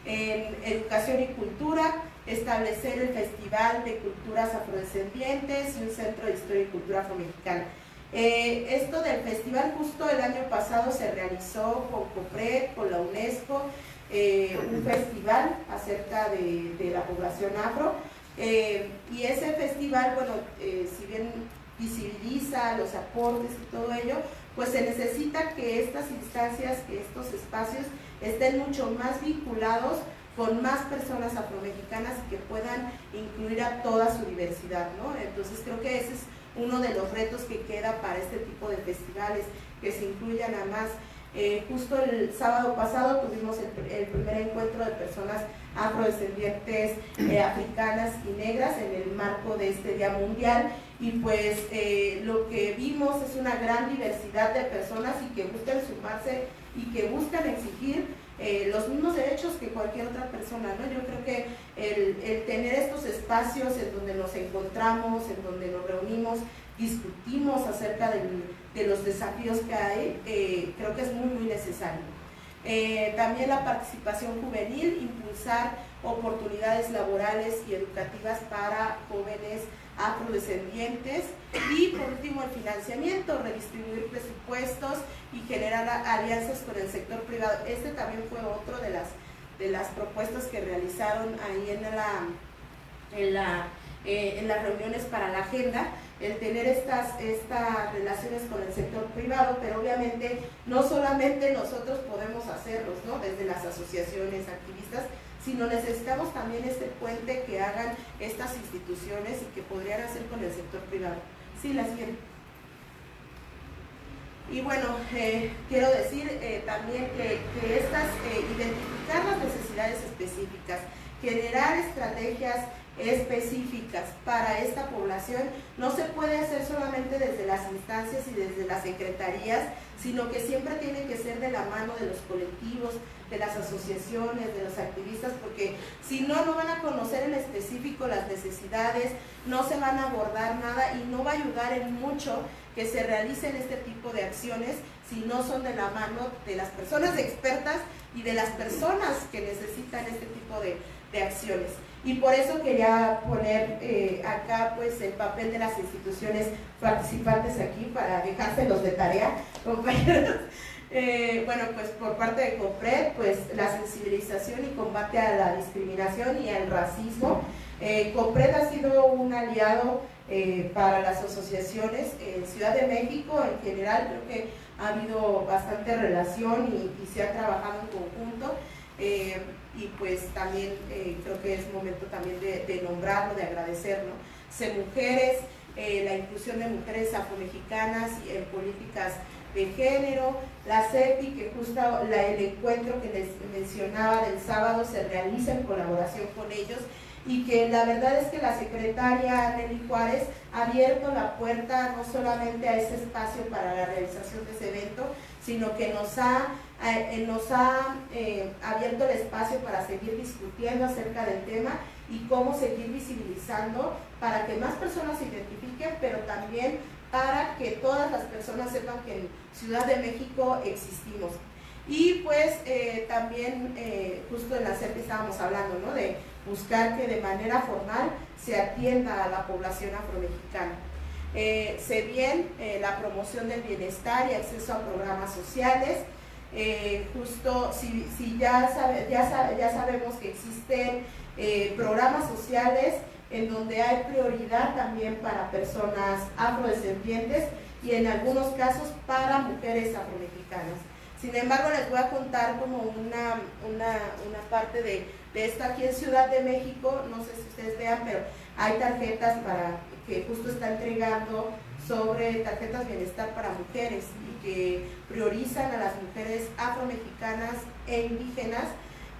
En educación y cultura, establecer el Festival de Culturas Afrodescendientes y un Centro de Historia y Cultura Afromexicana. Esto del festival justo el año pasado se realizó con COPRED, con la UNESCO, un festival acerca de la población afro, y ese festival, bueno, si bien visibiliza los aportes y todo ello, pues se necesita que estas instancias, que estos espacios estén mucho más vinculados con más personas afromexicanas y que puedan incluir a toda su diversidad, ¿no? Entonces creo que ese es uno de los retos que queda para este tipo de festivales, que se incluyan a más. Justo el sábado pasado tuvimos el primer encuentro de personas afrodescendientes africanas y negras en el marco de este Día Mundial, y pues lo que vimos es una gran diversidad de personas y que buscan sumarse y que buscan exigir los mismos derechos que cualquier otra persona, ¿no? Yo creo que el tener estos espacios en donde nos encontramos, en donde nos reunimos, discutimos acerca de los desafíos que hay, creo que es muy, muy necesario. También la participación juvenil, impulsar oportunidades laborales y educativas para jóvenes afrodescendientes, y por último el financiamiento, redistribuir presupuestos y generar alianzas con el sector privado. Este también fue otro de las propuestas que realizaron ahí en las reuniones para la agenda, el tener estas relaciones con el sector privado, pero obviamente no solamente nosotros podemos hacerlos, ¿no? Desde las asociaciones activistas, sino necesitamos también este puente que hagan estas instituciones y que podrían hacer con el sector privado. Sí, la siguiente. Y bueno, quiero decir también que identificar las necesidades específicas, generar estrategias específicas para esta población, no se puede hacer solamente desde las instancias y desde las secretarías, sino que siempre tiene que ser de la mano de los colectivos, de las asociaciones, de los activistas, porque si no, no van a conocer en específico las necesidades, no se van a abordar nada y no va a ayudar en mucho que se realicen este tipo de acciones si no son de la mano de las personas expertas y de las personas que necesitan este tipo de acciones. Y por eso quería poner acá pues el papel de las instituciones participantes aquí para dejárselos de tarea, compañeros. Bueno, pues por parte de COPRED, pues la sensibilización y combate a la discriminación y al racismo. COPRED ha sido un aliado para las asociaciones en Ciudad de México. En general creo que ha habido bastante relación y se ha trabajado en conjunto. Y pues también creo que es momento también de nombrarlo, de agradecerlo. Mujeres, la inclusión de mujeres afromexicanas en políticas de género, la CEPI, que justo el encuentro que les mencionaba del sábado se realiza en colaboración con ellos, y que la verdad es que la secretaria Nelly Juárez ha abierto la puerta no solamente a ese espacio para la realización de ese evento, sino que nos ha abierto el espacio para seguir discutiendo acerca del tema y cómo seguir visibilizando para que más personas se identifiquen, pero también para que todas las personas sepan que en Ciudad de México existimos. Y pues también justo en la CEP estábamos hablando, ¿no?, de buscar que de manera formal se atienda a la población afromexicana. Se bien la promoción del bienestar y acceso a programas sociales. Justo si ya sabemos que existen programas sociales en donde hay prioridad también para personas afrodescendientes y en algunos casos para mujeres afromexicanas. Sin embargo, les voy a contar como una parte de esto aquí en Ciudad de México. No sé si ustedes vean, pero hay tarjetas que justo está entregando sobre tarjetas bienestar para mujeres y que priorizan a las mujeres afromexicanas e indígenas,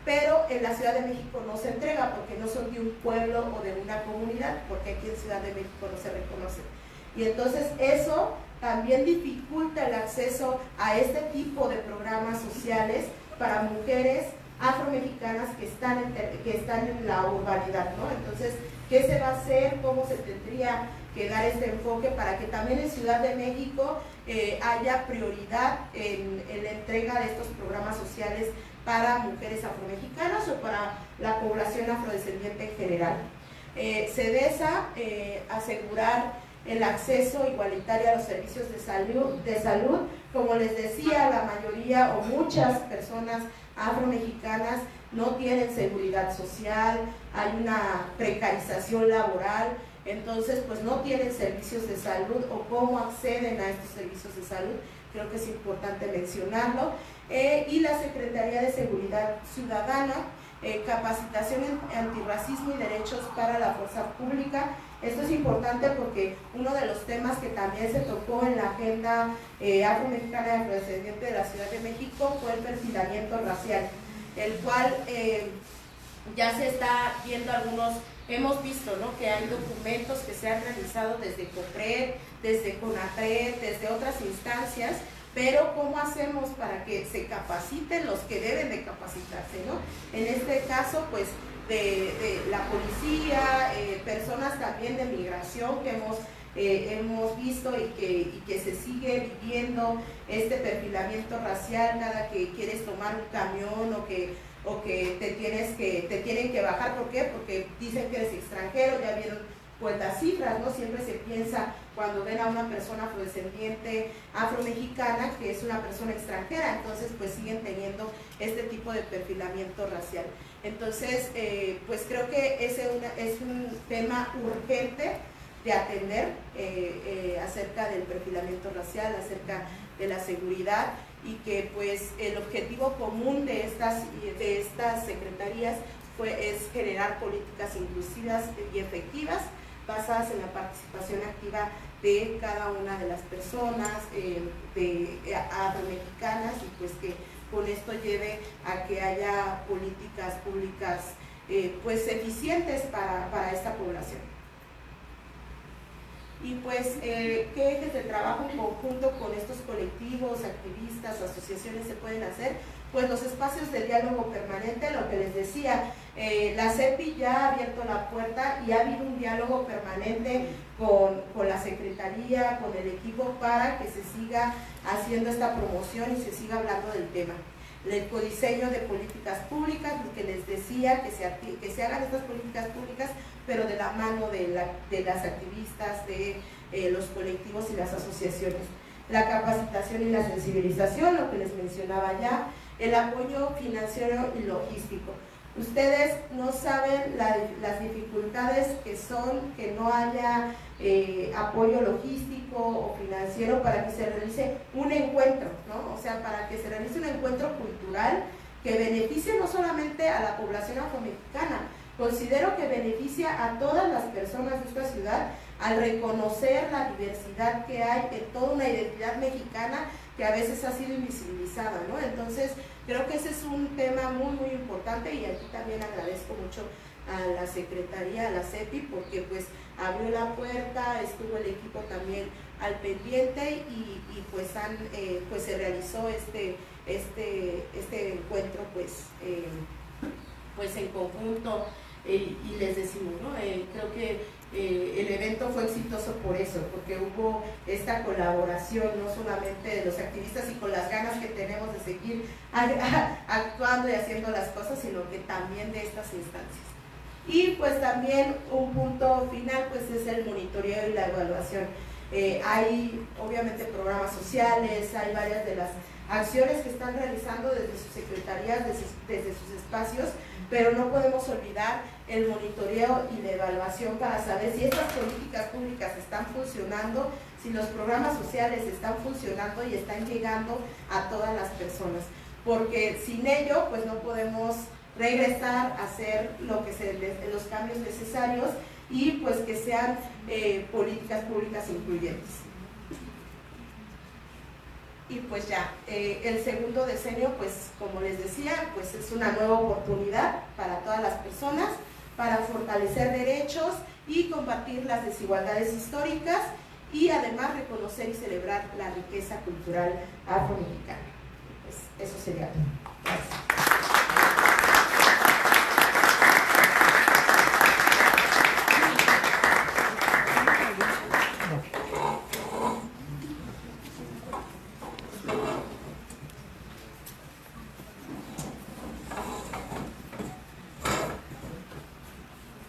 pero en la Ciudad de México no se entrega porque no son de un pueblo o de una comunidad, porque aquí en Ciudad de México no se reconoce. Y entonces eso también dificulta el acceso a este tipo de programas sociales para mujeres afromexicanas que están en la urbanidad, ¿no? Entonces, ¿qué se va a hacer? ¿Cómo se tendría que dar este enfoque para que también en Ciudad de México haya prioridad en la entrega de estos programas sociales para mujeres afromexicanas o para la población afrodescendiente en general? CEDESA, asegurar el acceso igualitario a los servicios de salud. Como les decía, la mayoría o muchas personas afromexicanas no tienen seguridad social, hay una precarización laboral, entonces pues no tienen servicios de salud o cómo acceden a estos servicios de salud. Creo que es importante mencionarlo. Y la Secretaría de Seguridad Ciudadana, capacitación en antirracismo y derechos para la fuerza pública. Esto es importante porque uno de los temas que también se tocó en la agenda afromexicana y afrodescendiente de la Ciudad de México fue el perfilamiento racial, el cual ya se está viendo hemos visto, ¿no?, que hay documentos que se han realizado desde COPRED, desde CONAPRED, desde otras instancias, pero ¿cómo hacemos para que se capaciten los que deben de capacitarse, ¿no? En este caso, pues, de la policía, personas también de migración que hemos visto y que se sigue viviendo este perfilamiento racial cada que quieres tomar un camión o que te tienen que bajar. ¿Por qué? Porque dicen que eres extranjero. Ya vieron pues las cifras, ¿no? Siempre se piensa cuando ven a una persona afrodescendiente afromexicana que es una persona extranjera, entonces pues siguen teniendo este tipo de perfilamiento racial. Entonces pues creo que es un tema urgente de atender acerca del perfilamiento racial, acerca de la seguridad, y que pues el objetivo común de estas secretarías es generar políticas inclusivas y efectivas basadas en la participación activa de cada una de las personas afromexicanas, y pues que con esto lleve a que haya políticas públicas pues eficientes para esta población. Y pues, ¿qué ejes de trabajo en conjunto con estos colectivos, activistas, asociaciones se pueden hacer? Pues los espacios de diálogo permanente, lo que les decía, la CEPI ya ha abierto la puerta y ha habido un diálogo permanente con la Secretaría, con el equipo, para que se siga haciendo esta promoción y se siga hablando del tema. El codiseño de políticas públicas, lo que les decía, que se hagan estas políticas públicas, pero de la mano de las activistas, de los colectivos y las asociaciones. la capacitación y la sensibilización, lo que les mencionaba ya, el apoyo financiero y logístico. Ustedes no saben las dificultades que son que no haya apoyo logístico o financiero para que se realice un encuentro, ¿no? O sea, para que se realice un encuentro cultural que beneficie no solamente a la población afromexicana, considero que beneficia a todas las personas de esta ciudad al reconocer la diversidad que hay en toda una identidad mexicana que a veces ha sido invisibilizada, ¿no? Entonces, creo que ese es un tema muy importante, y aquí también agradezco mucho a la Secretaría, a la CEPI, porque pues abrió la puerta, estuvo el equipo también al pendiente y pues se realizó este encuentro pues en conjunto, y les decimos, ¿no? Creo que el evento fue exitoso por eso, porque hubo esta colaboración no solamente de los activistas y con las ganas que tenemos de seguir actuando y haciendo las cosas, sino que también de estas instancias. Y pues también un punto final pues es el monitoreo y la evaluación. Hay obviamente programas sociales, hay varias de las acciones que están realizando desde sus secretarías, desde sus espacios, pero no podemos olvidar el monitoreo y la evaluación para saber si estas políticas públicas están funcionando, si los programas sociales están funcionando y están llegando a todas las personas, porque sin ello pues no podemos regresar a hacer los cambios necesarios y pues que sean políticas públicas incluyentes. Y pues ya, el segundo decenio, pues como les decía, pues es una nueva oportunidad para todas las personas, para fortalecer derechos y combatir las desigualdades históricas, y además reconocer y celebrar la riqueza cultural afromexicana. Pues eso sería todo. Gracias.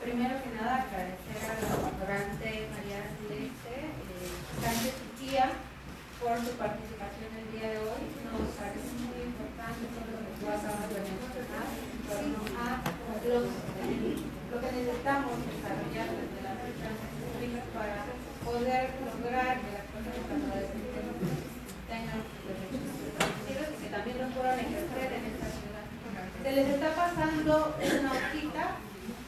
Primero que nada, agradecer a la doctorante María Celeste Sánchez Uquía por su participación el día de hoy. Nos parece muy importante todo lo que tú acabas de mencionar en torno a lo que necesitamos desarrollar desde las instancias públicas para poder lograr que las personas afrodescendientes tengan sus derechos reconocidos y que también los puedan ejercer en esta ciudad. Se les está pasando una hojita.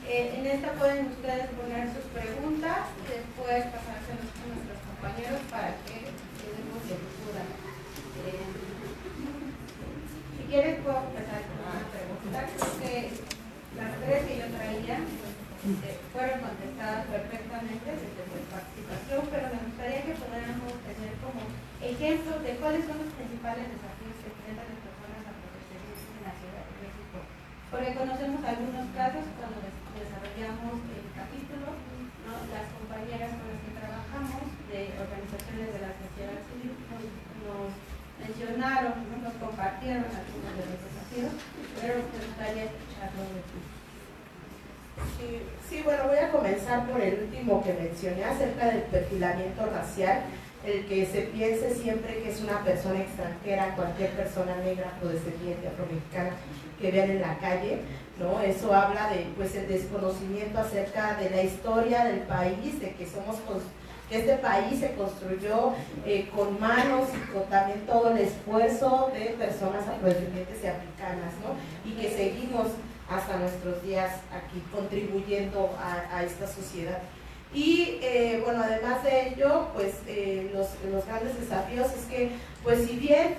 En esta pueden ustedes poner sus preguntas y después pasárselos a nuestros compañeros para que les demos lectura. Si quieres puedo empezar con una pregunta. Creo que las tres que yo traía fueron contestadas perfectamente desde su participación, pero me gustaría que pudiéramos tener como ejemplos de cuáles son los principales desafíos que enfrentan las personas afrodescendientes en la Ciudad de México. Porque conocemos algunos casos cuando desarrollamos el capítulo, ¿no? Las compañeras con las que trabajamos de organizaciones de la sociedad civil nos mencionaron, ¿no? Nos compartieron algunos de los desafíos, pero me gustaría escucharlo de ti. Sí, bueno, voy a comenzar por el último que mencioné acerca del perfilamiento racial, el que se piense siempre que es una persona extranjera, cualquier persona negra, afrodescendiente, afromexicana que vean en la calle, ¿no? Eso habla de pues el desconocimiento acerca de la historia del país, de que este país se construyó con manos y con también todo el esfuerzo de personas afrodescendientes y africanas, ¿no? Y que seguimos hasta nuestros días aquí contribuyendo a esta sociedad. Y bueno, además de ello, pues los grandes desafíos es que, pues si bien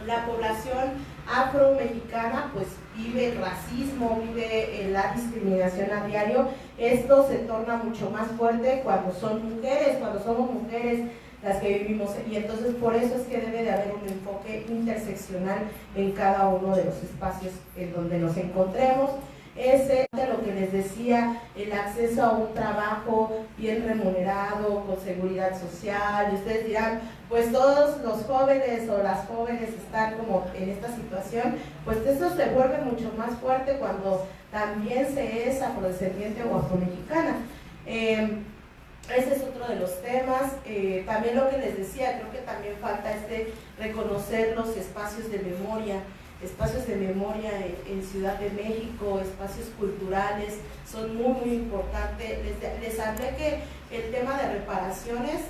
la población afromexicana pues vive el racismo, vive la discriminación a diario, esto se torna mucho más fuerte cuando somos mujeres las que vivimos, y entonces por eso es que debe de haber un enfoque interseccional en cada uno de los espacios en donde nos encontremos. Ese es lo que les decía, el acceso a un trabajo bien remunerado, con seguridad social, y ustedes dirán, pues todos los jóvenes o las jóvenes están como en esta situación, pues eso se vuelve mucho más fuerte cuando también se es afrodescendiente o afromexicana. ese es otro de los temas. También lo que les decía, creo que también falta reconocer los espacios de memoria en Ciudad de México, espacios culturales, son muy importantes. Les hablé que el tema de reparaciones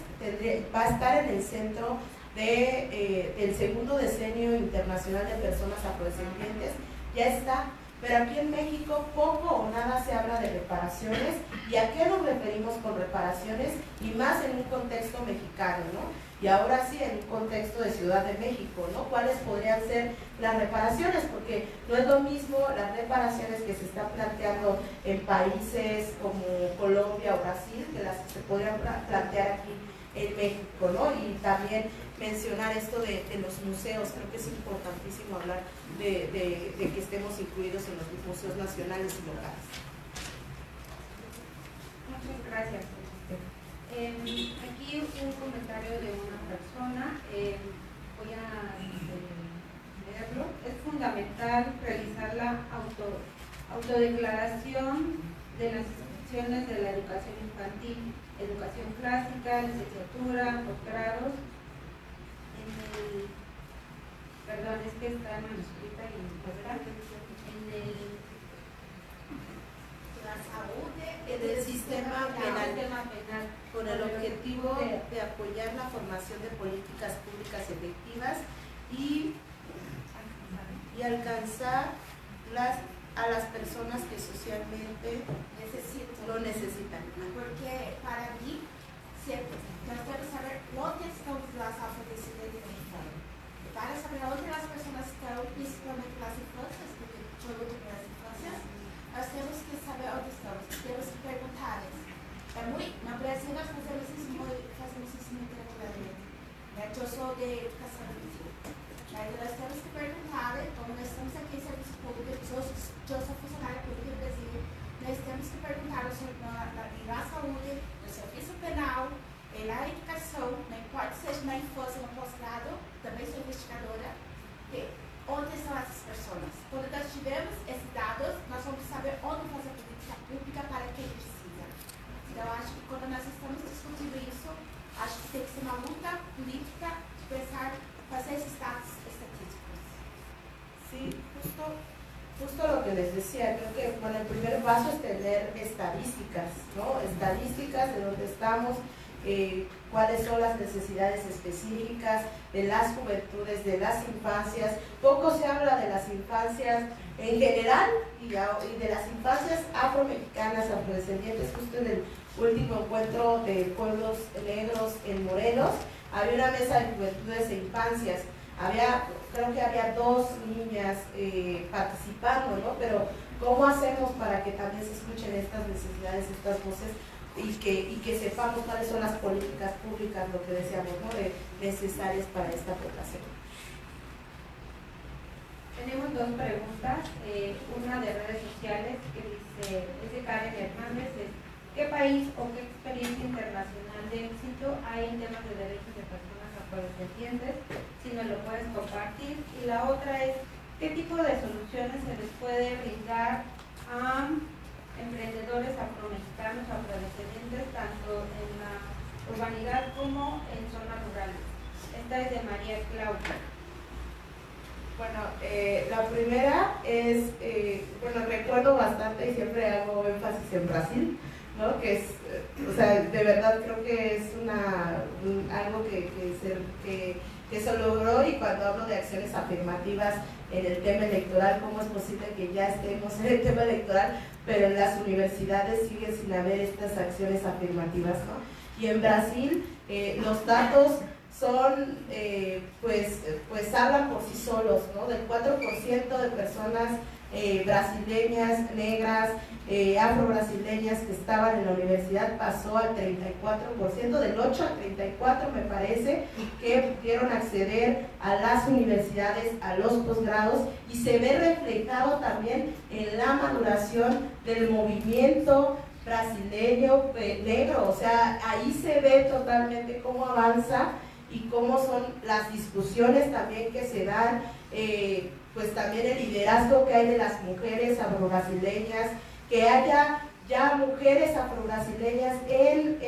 va a estar en el centro del segundo decenio internacional de personas afrodescendientes, ya está, pero aquí en México poco o nada se habla de reparaciones. ¿Y a qué nos referimos con reparaciones? Y más en un contexto mexicano, ¿no? Y ahora sí, en un contexto de Ciudad de México, ¿no? ¿Cuáles podrían ser las reparaciones? Porque no es lo mismo las reparaciones que se están planteando en países como Colombia o Brasil, que las que se podrían plantear aquí en México, ¿no? Y también mencionar esto de los museos. Creo que es importantísimo hablar de que estemos incluidos en los museos nacionales y locales. Muchas gracias. Aquí un comentario de una persona, voy a leerlo. Es fundamental realizar la autodeclaración de las instituciones de la educación infantil, educación clásica, licenciatura, posgrados. Perdón, es que está manuscrita y la salud del sistema penal, con el objetivo de apoyar la formación de políticas públicas efectivas y alcanzar a las personas que socialmente lo necesitan. Porque para mí, siempre, yo quiero saber dónde están las afrodescendientes mexicanas. Para saber dónde las personas están, principalmente las infancias, porque yo luto por las infancias, nós temos que saber onde estamos, temos que perguntar-lhes. No Brasil nós fazemos isso muito regularmente. Eu sou de educação infantil. Aí nós temos que perguntar, como nós estamos aqui em serviço público, eu sou funcionária pública do Brasil, nós temos que perguntar na saúde, no serviço penal, na educação, não importa seja na infância ou no pós-grado, também sou investigadora, onde estão essas pessoas. Quando nós tivermos esses dados, nós vamos saber onde fazer política pública para quem precisa. Então, acho que quando nós estamos discutindo isso, acho que tem que ser uma luta política de pensar, fazer esses dados estatísticos. Sí, justo lo que les decía, creo que bueno, el primer paso es tener estadísticas, ¿no? Estadísticas de dónde estamos, cuáles son las necesidades específicas de las juventudes, de las infancias. Poco se habla de las infancias en general y de las infancias afromexicanas, afrodescendientes. Justo en el último encuentro de pueblos negros en Morelos había una mesa de juventudes e infancias. Creo que había 2 niñas participando, ¿no? Pero ¿cómo hacemos para que también se escuchen estas necesidades, estas voces y que sepamos cuáles son las políticas públicas, lo que decíamos, ¿no? necesarias para esta población? Tenemos 2 preguntas, una de redes sociales que dice, es de Karen Hernández, ¿qué país o qué experiencia internacional de éxito hay en temas de derechos de personas afrodescendientes? Si nos lo puedes compartir. Y la otra es, ¿qué tipo de soluciones se les puede brindar a emprendedores afromexicanos, afrodescendientes, tanto en la urbanidad como en zonas rurales? Esta es de María Claudia. Bueno, la primera es, bueno, recuerdo bastante y siempre hago énfasis en Brasil, ¿no? Que es, o sea, de verdad creo que es algo que se logró. Y cuando hablo de acciones afirmativas en el tema electoral, ¿cómo es posible que ya estemos en el tema electoral, pero en las universidades siguen sin haber estas acciones afirmativas, ¿no? Y en Brasil los datos son, pues hablan por sí solos, ¿no? Del 4% de personas brasileñas, negras, afro-brasileñas que estaban en la universidad pasó al 34%, del 8 al 34 me parece, que pudieron acceder a las universidades, a los posgrados, y se ve reflejado también en la maduración del movimiento brasileño negro. O sea, ahí se ve totalmente cómo avanza y cómo son las discusiones también que se dan, pues también el liderazgo que hay de las mujeres afro-brasileñas, que haya ya mujeres afrobrasileñas en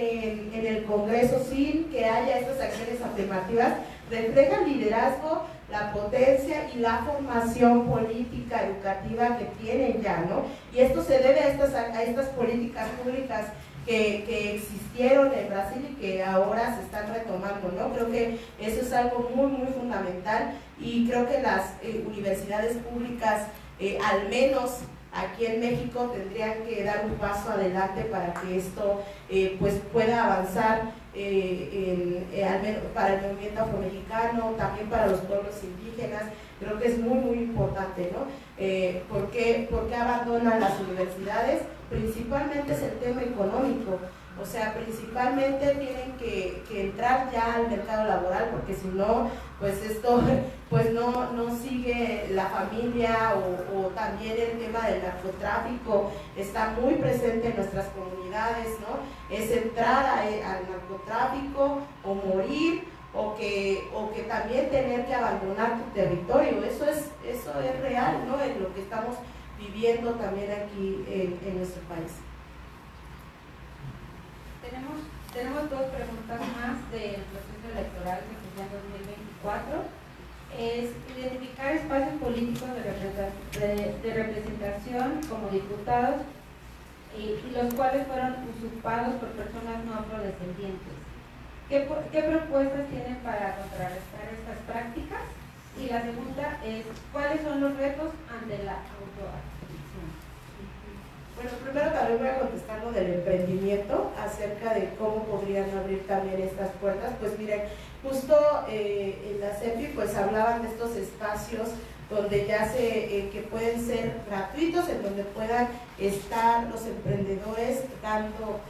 el Congreso sin que haya estas acciones afirmativas, reflejan liderazgo, la potencia y la formación política, educativa que tienen ya, ¿no? Y esto se debe a estas políticas públicas que existieron en Brasil y que ahora se están retomando, ¿no? Creo que eso es algo muy, muy fundamental, y creo que las universidades públicas, al menos aquí en México, tendrían que dar un paso adelante para que esto pues pueda avanzar, al menos para el movimiento afromexicano, también para los pueblos indígenas. Creo que es muy, muy importante, ¿no? ¿Por qué abandonan las universidades? Principalmente es el tema económico. O sea, principalmente tienen que entrar ya al mercado laboral, porque si no, pues esto pues no sigue la familia, o también el tema del narcotráfico está muy presente en nuestras comunidades, ¿no? Es entrar al narcotráfico o morir, o que también tener que abandonar tu territorio. Eso es real, ¿no? En lo que estamos viviendo también aquí en nuestro país. Tenemos dos preguntas más del proceso electoral que se llama 2024. Es identificar espacios políticos de representación como diputados y los cuales fueron usurpados por personas no afrodescendientes. ¿Qué propuestas tienen para contrarrestar estas prácticas? Y la segunda es, ¿cuáles son los retos ante la autoadscripción? Bueno, primero también voy a contestar lo del emprendimiento, acerca de cómo podrían abrir también estas puertas. Pues miren, justo en la CEPI pues hablaban de estos espacios donde ya que pueden ser gratuitos, en donde puedan estar los emprendedores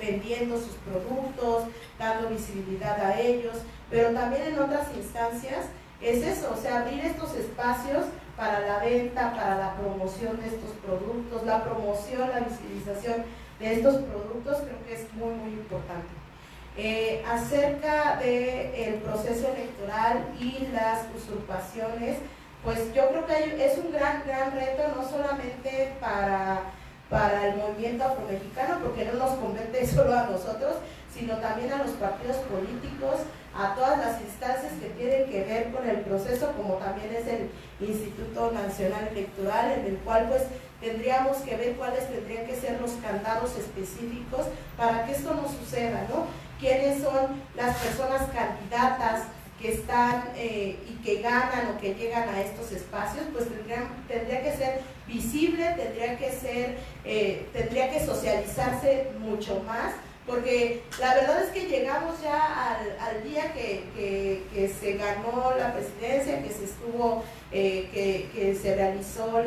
vendiendo sus productos, dando visibilidad a ellos, pero también en otras instancias es eso, o sea, abrir estos espacios para la venta, para la promoción de estos productos, la promoción, la visibilización de estos productos, creo que es muy, muy importante. Acerca del proceso electoral y las usurpaciones, pues yo creo que es un gran reto, no solamente para el movimiento afromexicano, porque no nos compete solo a nosotros, sino también a los partidos políticos, a todas las instancias que tienen que ver con el proceso, como también es el Instituto Nacional Electoral, en el cual pues tendríamos que ver cuáles tendrían que ser los candados específicos para que esto no suceda, ¿no? ¿Quiénes son las personas candidatas que están y que ganan o que llegan a estos espacios? Pues tendría que ser visible, tendría que socializarse mucho más, porque la verdad es que llegamos ya al día que se ganó la presidencia, que se estuvo, que se realizó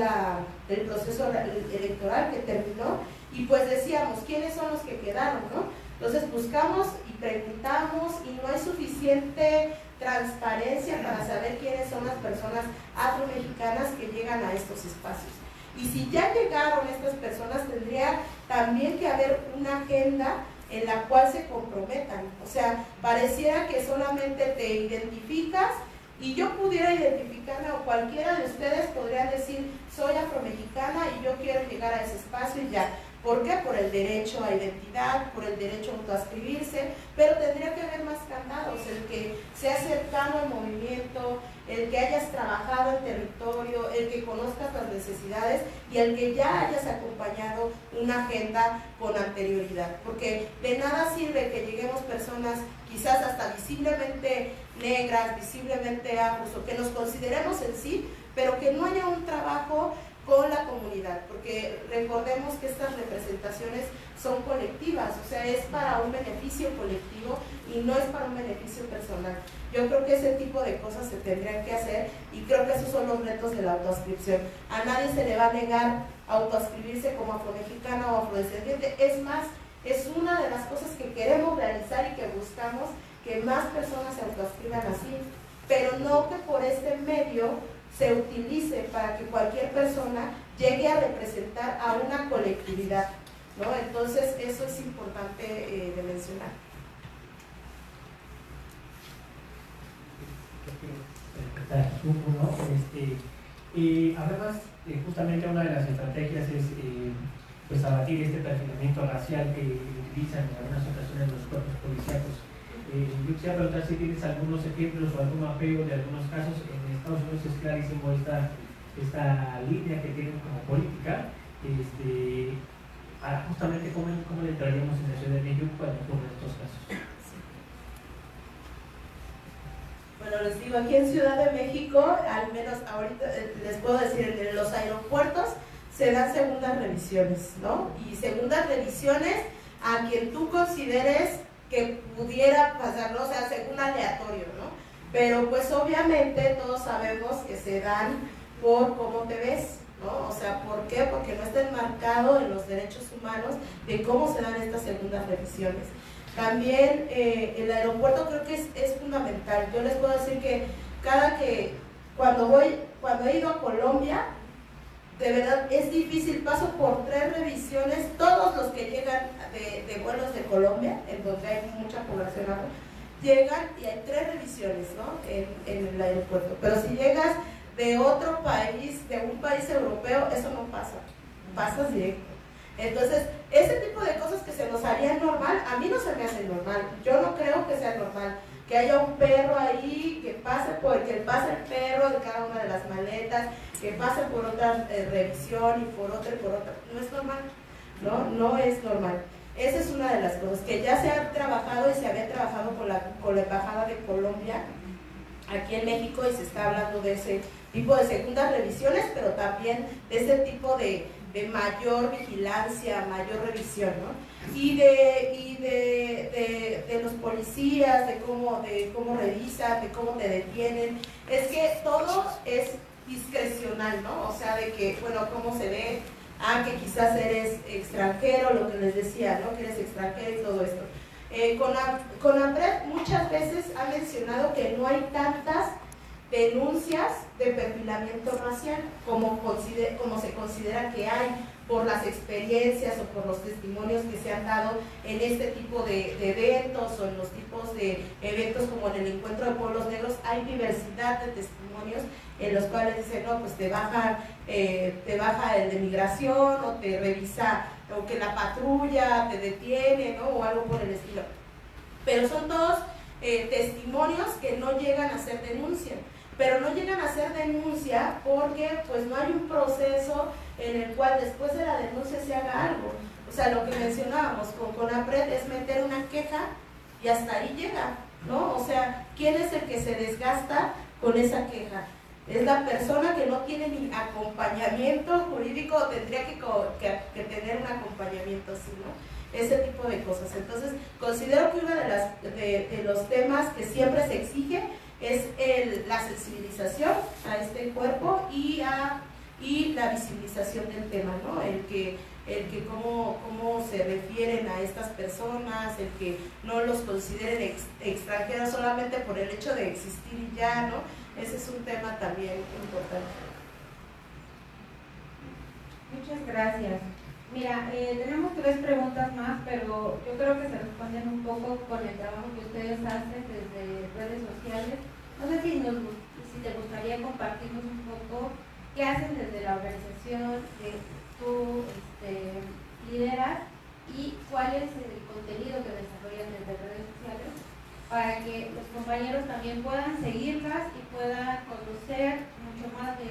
el proceso electoral, que terminó, y pues decíamos, ¿quiénes son los que quedaron, no? Entonces buscamos y preguntamos, y no hay suficiente transparencia para saber quiénes son las personas afromexicanas que llegan a estos espacios. Y si ya llegaron estas personas, tendría también que haber una agenda en la cual se comprometan. O sea, pareciera que solamente te identificas, y yo pudiera identificarme, o cualquiera de ustedes podría decir, soy afromexicana y yo quiero llegar a ese espacio y ya. ¿Por qué? Por el derecho a identidad, por el derecho a autoascribirse, pero tendría que haber más candados, el que sea cercano al movimiento, el que hayas trabajado en territorio, el que conozcas las necesidades y el que ya hayas acompañado una agenda con anterioridad. Porque de nada sirve que lleguemos personas quizás hasta visiblemente negras, visiblemente afros, o que nos consideremos en sí, pero que no haya un trabajo con la comunidad, porque recordemos que estas representaciones son colectivas, o sea, es para un beneficio colectivo y no es para un beneficio personal. Yo creo que ese tipo de cosas se tendrían que hacer, y creo que esos son los retos de la autoascripción. A nadie se le va a negar autoascribirse como afromexicana o afrodescendiente, es más, es una de las cosas que queremos realizar y que buscamos que más personas se autoascriban así, pero no que por este medio se utilice para que cualquier persona llegue a representar a una colectividad, ¿no? Entonces eso es importante de mencionar. Además, justamente una de las estrategias es pues abatir este perfilamiento racial que utilizan en algunas ocasiones los cuerpos policíacos. Yo quisiera preguntar si tienes algunos ejemplos o algún apego de algunos casos. En Estados Unidos es clarísimo esta línea que tienen como política, para justamente cómo le entraríamos en la Ciudad de México cuando ocurren estos casos. Bueno, les digo, aquí en Ciudad de México, al menos ahorita les puedo decir, en los aeropuertos se dan segundas revisiones, ¿no? Y segundas revisiones a quien tú consideres que pudiera pasarlo, o sea, según aleatorio, ¿no? Pero pues obviamente todos sabemos que se dan por cómo te ves, ¿no? O sea, ¿por qué? Porque no está enmarcado en los derechos humanos de cómo se dan estas segundas revisiones. También el aeropuerto creo que es fundamental. Yo les puedo decir que cuando he ido a Colombia, de verdad es difícil, paso por 3 revisiones, todos los que llegan de vuelos de Colombia, en donde hay mucha población, llegan y hay 3 revisiones, ¿no? en el aeropuerto. Pero si llegas de otro país, de un país europeo, eso no pasa, pasas directo. Entonces, ese tipo de cosas que se nos harían normal, a mí no se me hace normal. Yo no creo que sea normal que haya un perro ahí, que pase el perro de cada una de las maletas, que pase por otra revisión y por otra. No es normal, no es normal. Esa es una de las cosas que ya se ha trabajado y se había trabajado con la Embajada de Colombia aquí en México, y se está hablando de ese tipo de segundas revisiones, pero también de ese tipo de mayor vigilancia, mayor revisión, ¿no? Y de los policías, de cómo revisan, de cómo te detienen. Es que todo es discrecional, ¿no? O sea, de que, bueno, cómo se ve, que quizás eres extranjero, lo que les decía, ¿no? Que eres extranjero y todo esto. CONAPRED muchas veces ha mencionado que no hay tantas denuncias de perfilamiento racial como se considera que hay por las experiencias o por los testimonios que se han dado en este tipo de eventos o en los tipos de eventos como en el Encuentro de Pueblos Negros. Hay diversidad de testimonios en los cuales dicen, no, pues te baja el de migración, o te revisa, o que la patrulla te detiene, ¿no? O algo por el estilo. Pero son todos testimonios que no llegan a ser denuncia. Pero no llegan a ser denuncia porque pues no hay un proceso en el cual después de la denuncia se haga algo. O sea, lo que mencionábamos con CONAPRED es meter una queja y hasta ahí llega, ¿no? O sea, ¿quién es el que se desgasta con esa queja? Es la persona que no tiene ni acompañamiento jurídico, tendría que tener un acompañamiento así, ¿no? Ese tipo de cosas. Entonces, considero que uno de los temas que siempre se exige es la sensibilización a este cuerpo y la visibilización del tema, ¿no? El que cómo se refieren a estas personas, el que no los consideren extranjeros solamente por el hecho de existir y ya, ¿no? Ese es un tema también importante. Muchas gracias. Mira, tenemos 3 preguntas más, pero yo creo que se responden un poco con el trabajo que ustedes hacen desde redes sociales. No sé si te gustaría compartirnos un poco qué hacen desde la organización que tú lideras y cuál es el contenido que desarrollan desde redes sociales para que los compañeros también puedan seguirlas y puedan conocer mucho más de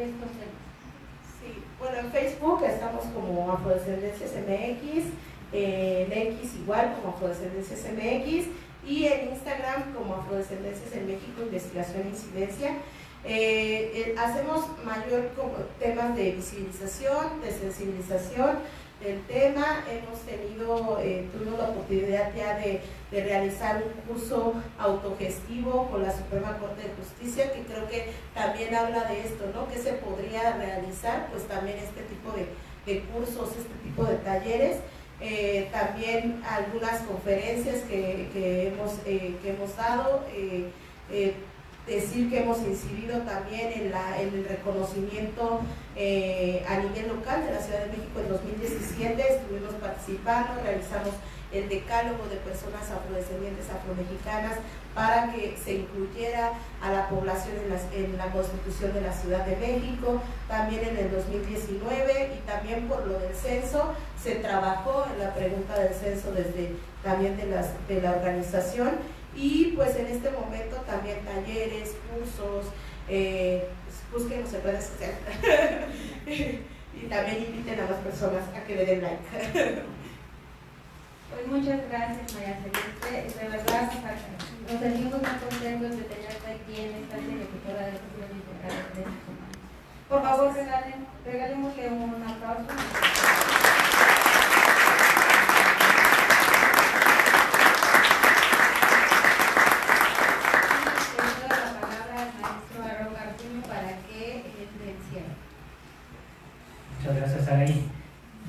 estos temas. Sí, bueno, en Facebook estamos como Afrodescendencias MX, en X igual como Afrodescendencias MX, y en Instagram como Afrodescendencias en México, Investigación e Incidencia. Hacemos mayor como temas de visibilización, de sensibilización del tema. Tuvimos la oportunidad ya de realizar un curso autogestivo con la Suprema Corte de Justicia, que creo que también habla de esto, ¿no? ¿Qué se podría realizar? Pues también este tipo de cursos, este tipo de talleres. También algunas conferencias que hemos dado. decir que hemos incidido también en el reconocimiento a nivel local de la Ciudad de México en 2017, estuvimos participando, realizamos el decálogo de personas afrodescendientes afromexicanas para que se incluyera a la población en la Constitución de la Ciudad de México, también en el 2019, y también por lo del censo, se trabajó en la pregunta del censo desde también de la organización, y pues en este momento también talleres, cursos, búsquenos en redes sociales y también inviten a las personas a que le den like. Pues muchas gracias, María Celeste. De verdad, nos sentimos muy contentos de tenerte aquí en esta ejecutora de cultura literaria de derechos humanos. Por favor, regalémosle un aplauso. Le doy la palabra al maestro Aarón Garduño para que entre el cierre. Muchas gracias, Araí.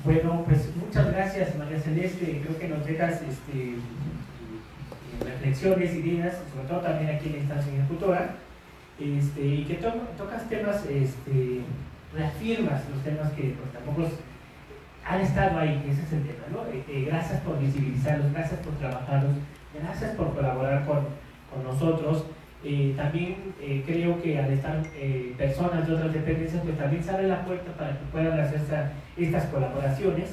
Bueno, pues muchas gracias, María Celeste. Creo que nos dejas reflexiones, ideas, sobre todo también aquí en la instancia ejecutora, y que tocas temas, reafirmas los temas que pues, tampoco han estado ahí, ese es el tema, ¿no? Gracias por visibilizarlos, gracias por trabajarlos, gracias por colaborar con nosotros. También creo que al estar personas de otras dependencias, pues también se abre la puerta para que puedan hacer estas colaboraciones,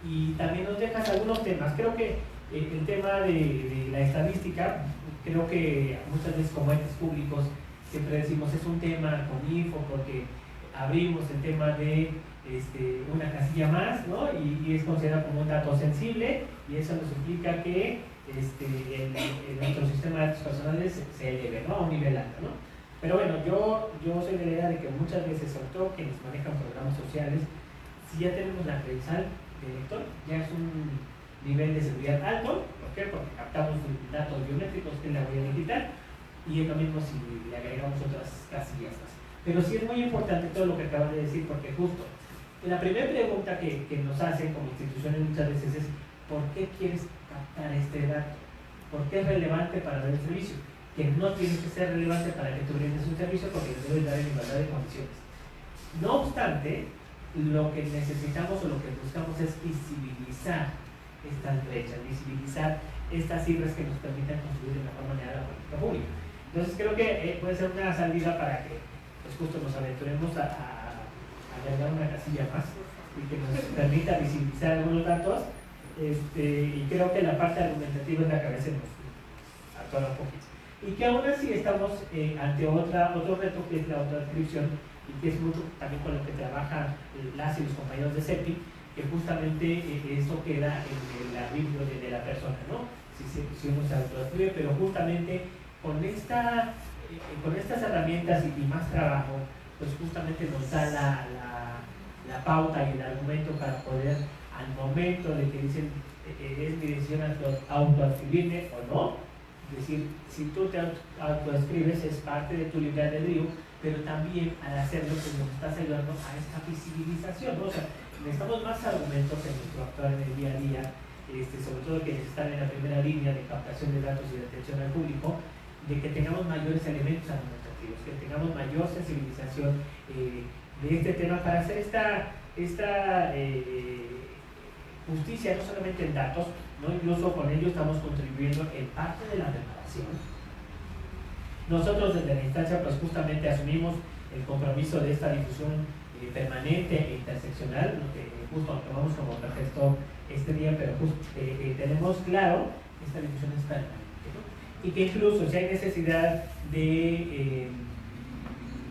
y también nos dejas algunos temas. Creo que el tema de la estadística, creo que muchas veces como entes públicos siempre decimos es un tema con info, porque abrimos el tema de una casilla más, ¿no? Y es considerado como un dato sensible, y eso nos implica que nuestro sistema de datos personales se eleve, ¿no? A un nivel alto, ¿no? Pero bueno, yo soy de la idea de que muchas veces, sobre todo quienes manejan programas sociales, si ya tenemos la credencial de lector, ya es un nivel de seguridad alto. ¿Por qué? Porque captamos datos biométricos en la huella digital, y es lo mismo si le agregamos otras casillas más. Pero sí es muy importante todo lo que acabas de decir, porque justo la primera pregunta que nos hacen como instituciones muchas veces es: ¿por qué quieres captar este dato? ¿Por qué es relevante para dar el servicio? Que no tiene que ser relevante para que tú brindes un servicio, porque lo debes dar en igualdad de condiciones. No obstante, lo que necesitamos o lo que buscamos es visibilizar estas brechas, visibilizar estas cifras que nos permitan construir de mejor manera la política pública. Entonces creo que puede ser una salida para que pues, justo nos aventuremos a agregar una casilla más y que nos permita visibilizar algunos datos, y creo que la parte argumentativa es la que a veces nos atora un poquito. Y que aún así estamos ante otro reto, que es la autoadscripción, y que es mucho también con lo que trabajan las y los compañeros de CEPI, que justamente eso queda en el arbitrio de la persona, ¿no? Si uno se autoadscribe, pero justamente con estas herramientas y más trabajo, pues justamente nos da la pauta y el argumento para poder, al momento de que dicen es mi decisión autoadscribirme o no, es decir, si tú te autoadscribes es parte de tu libre albedrío, pero también al hacerlo pues nos estás ayudando a esta visibilización, ¿no? O sea, necesitamos más argumentos en nuestro actuar en el día a día, sobre todo que están en la primera línea de captación de datos y de atención al público, de que tengamos mayores elementos argumentativos, que tengamos mayor sensibilización de este tema para hacer esta justicia no solamente en datos, ¿no? Incluso con ello estamos contribuyendo en parte de la reparación. Nosotros desde la instancia pues justamente asumimos el compromiso de esta difusión permanente e interseccional, lo que justo tomamos como pretexto este día, pero justo tenemos claro que esta difusión es permanente, ¿no? Y que incluso si hay necesidad de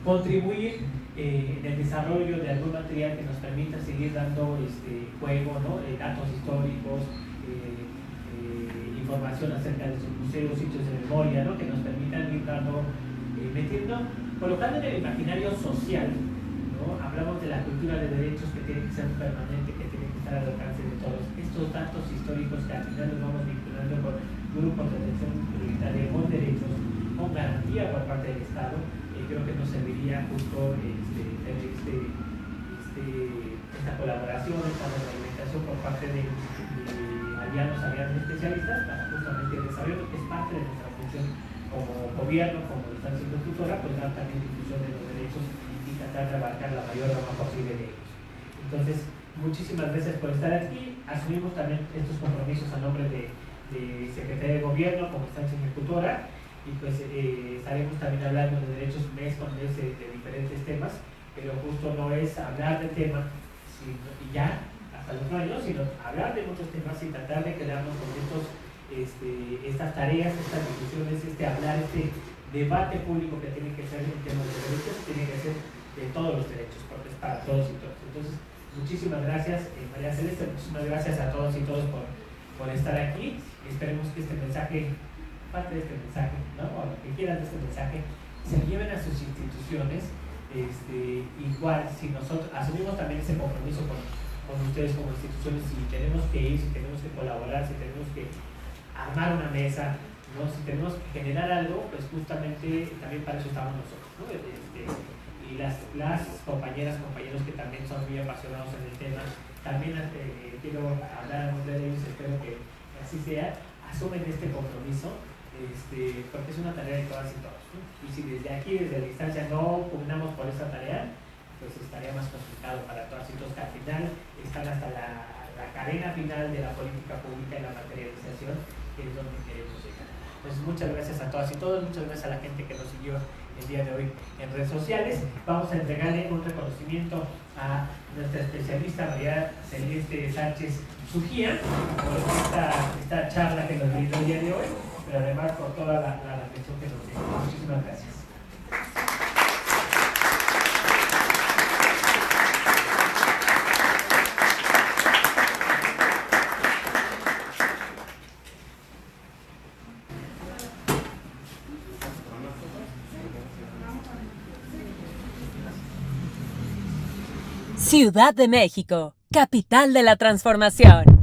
contribuir en el desarrollo de algún material que nos permita seguir dando juego, ¿no? Datos históricos, información acerca de sus museos, sitios de memoria, ¿no? Que nos permitan ir dando, colocando en el imaginario social, ¿no? Hablamos de la cultura de derechos que tiene que ser permanente, que tiene que estar al alcance de todos. Estos datos históricos que al final los vamos vinculando con grupos de atención prioritaria con derechos, con garantía por parte del Estado, creo que nos serviría justo esta colaboración, esta retroalimentación por parte de aliados especialistas para justamente el desarrollo, que es parte de nuestra función como gobierno, como instancia ejecutora, pues dar también difusión de los derechos y tratar de abarcar la mayor rama posible de ellos. Entonces, muchísimas gracias por estar aquí. Asumimos también estos compromisos a nombre de Secretaría de Gobierno como instancia ejecutora, y pues estaremos también hablando de derechos mes con mes de diferentes temas, pero justo no es hablar del tema y ya hasta los años, sino hablar de muchos temas y tratar de quedarnos con estas tareas, estas discusiones, hablar, debate público que tiene que ser en temas de derechos, tiene que ser de todos los derechos, porque es para todos y todos. Entonces, muchísimas gracias, María Celeste, muchísimas gracias a todos y todas por estar aquí. Esperemos que este mensaje, parte de este mensaje, ¿no? O lo que quieran de este mensaje, se lleven a sus instituciones. Igual, si nosotros asumimos también ese compromiso con ustedes como instituciones, si tenemos que ir, si tenemos que colaborar, si tenemos que armar una mesa, ¿no? Si tenemos que generar algo, pues justamente también para eso estamos nosotros, ¿no? Y las compañeras, compañeros que también son muy apasionados en el tema, también quiero hablar a nombre de ellos, espero que así sea, asumen este compromiso, porque es una tarea de todas y todos, ¿no? Y si desde aquí, desde la instancia, no pugnamos por esta tarea, pues estaría más complicado para todas y todos, que al final están hasta la cadena final de la política pública y la materialización, que es donde queremos llegar. Entonces, muchas gracias a todas y todos, muchas gracias a la gente que nos siguió el día de hoy en redes sociales. Vamos a entregarle un reconocimiento a nuestra especialista María Celeste Sánchez Sujía por esta charla que nos brindó el día de hoy, pero además por toda la reflexión que nos dio. Muchísimas gracias. Ciudad de México, capital de la transformación.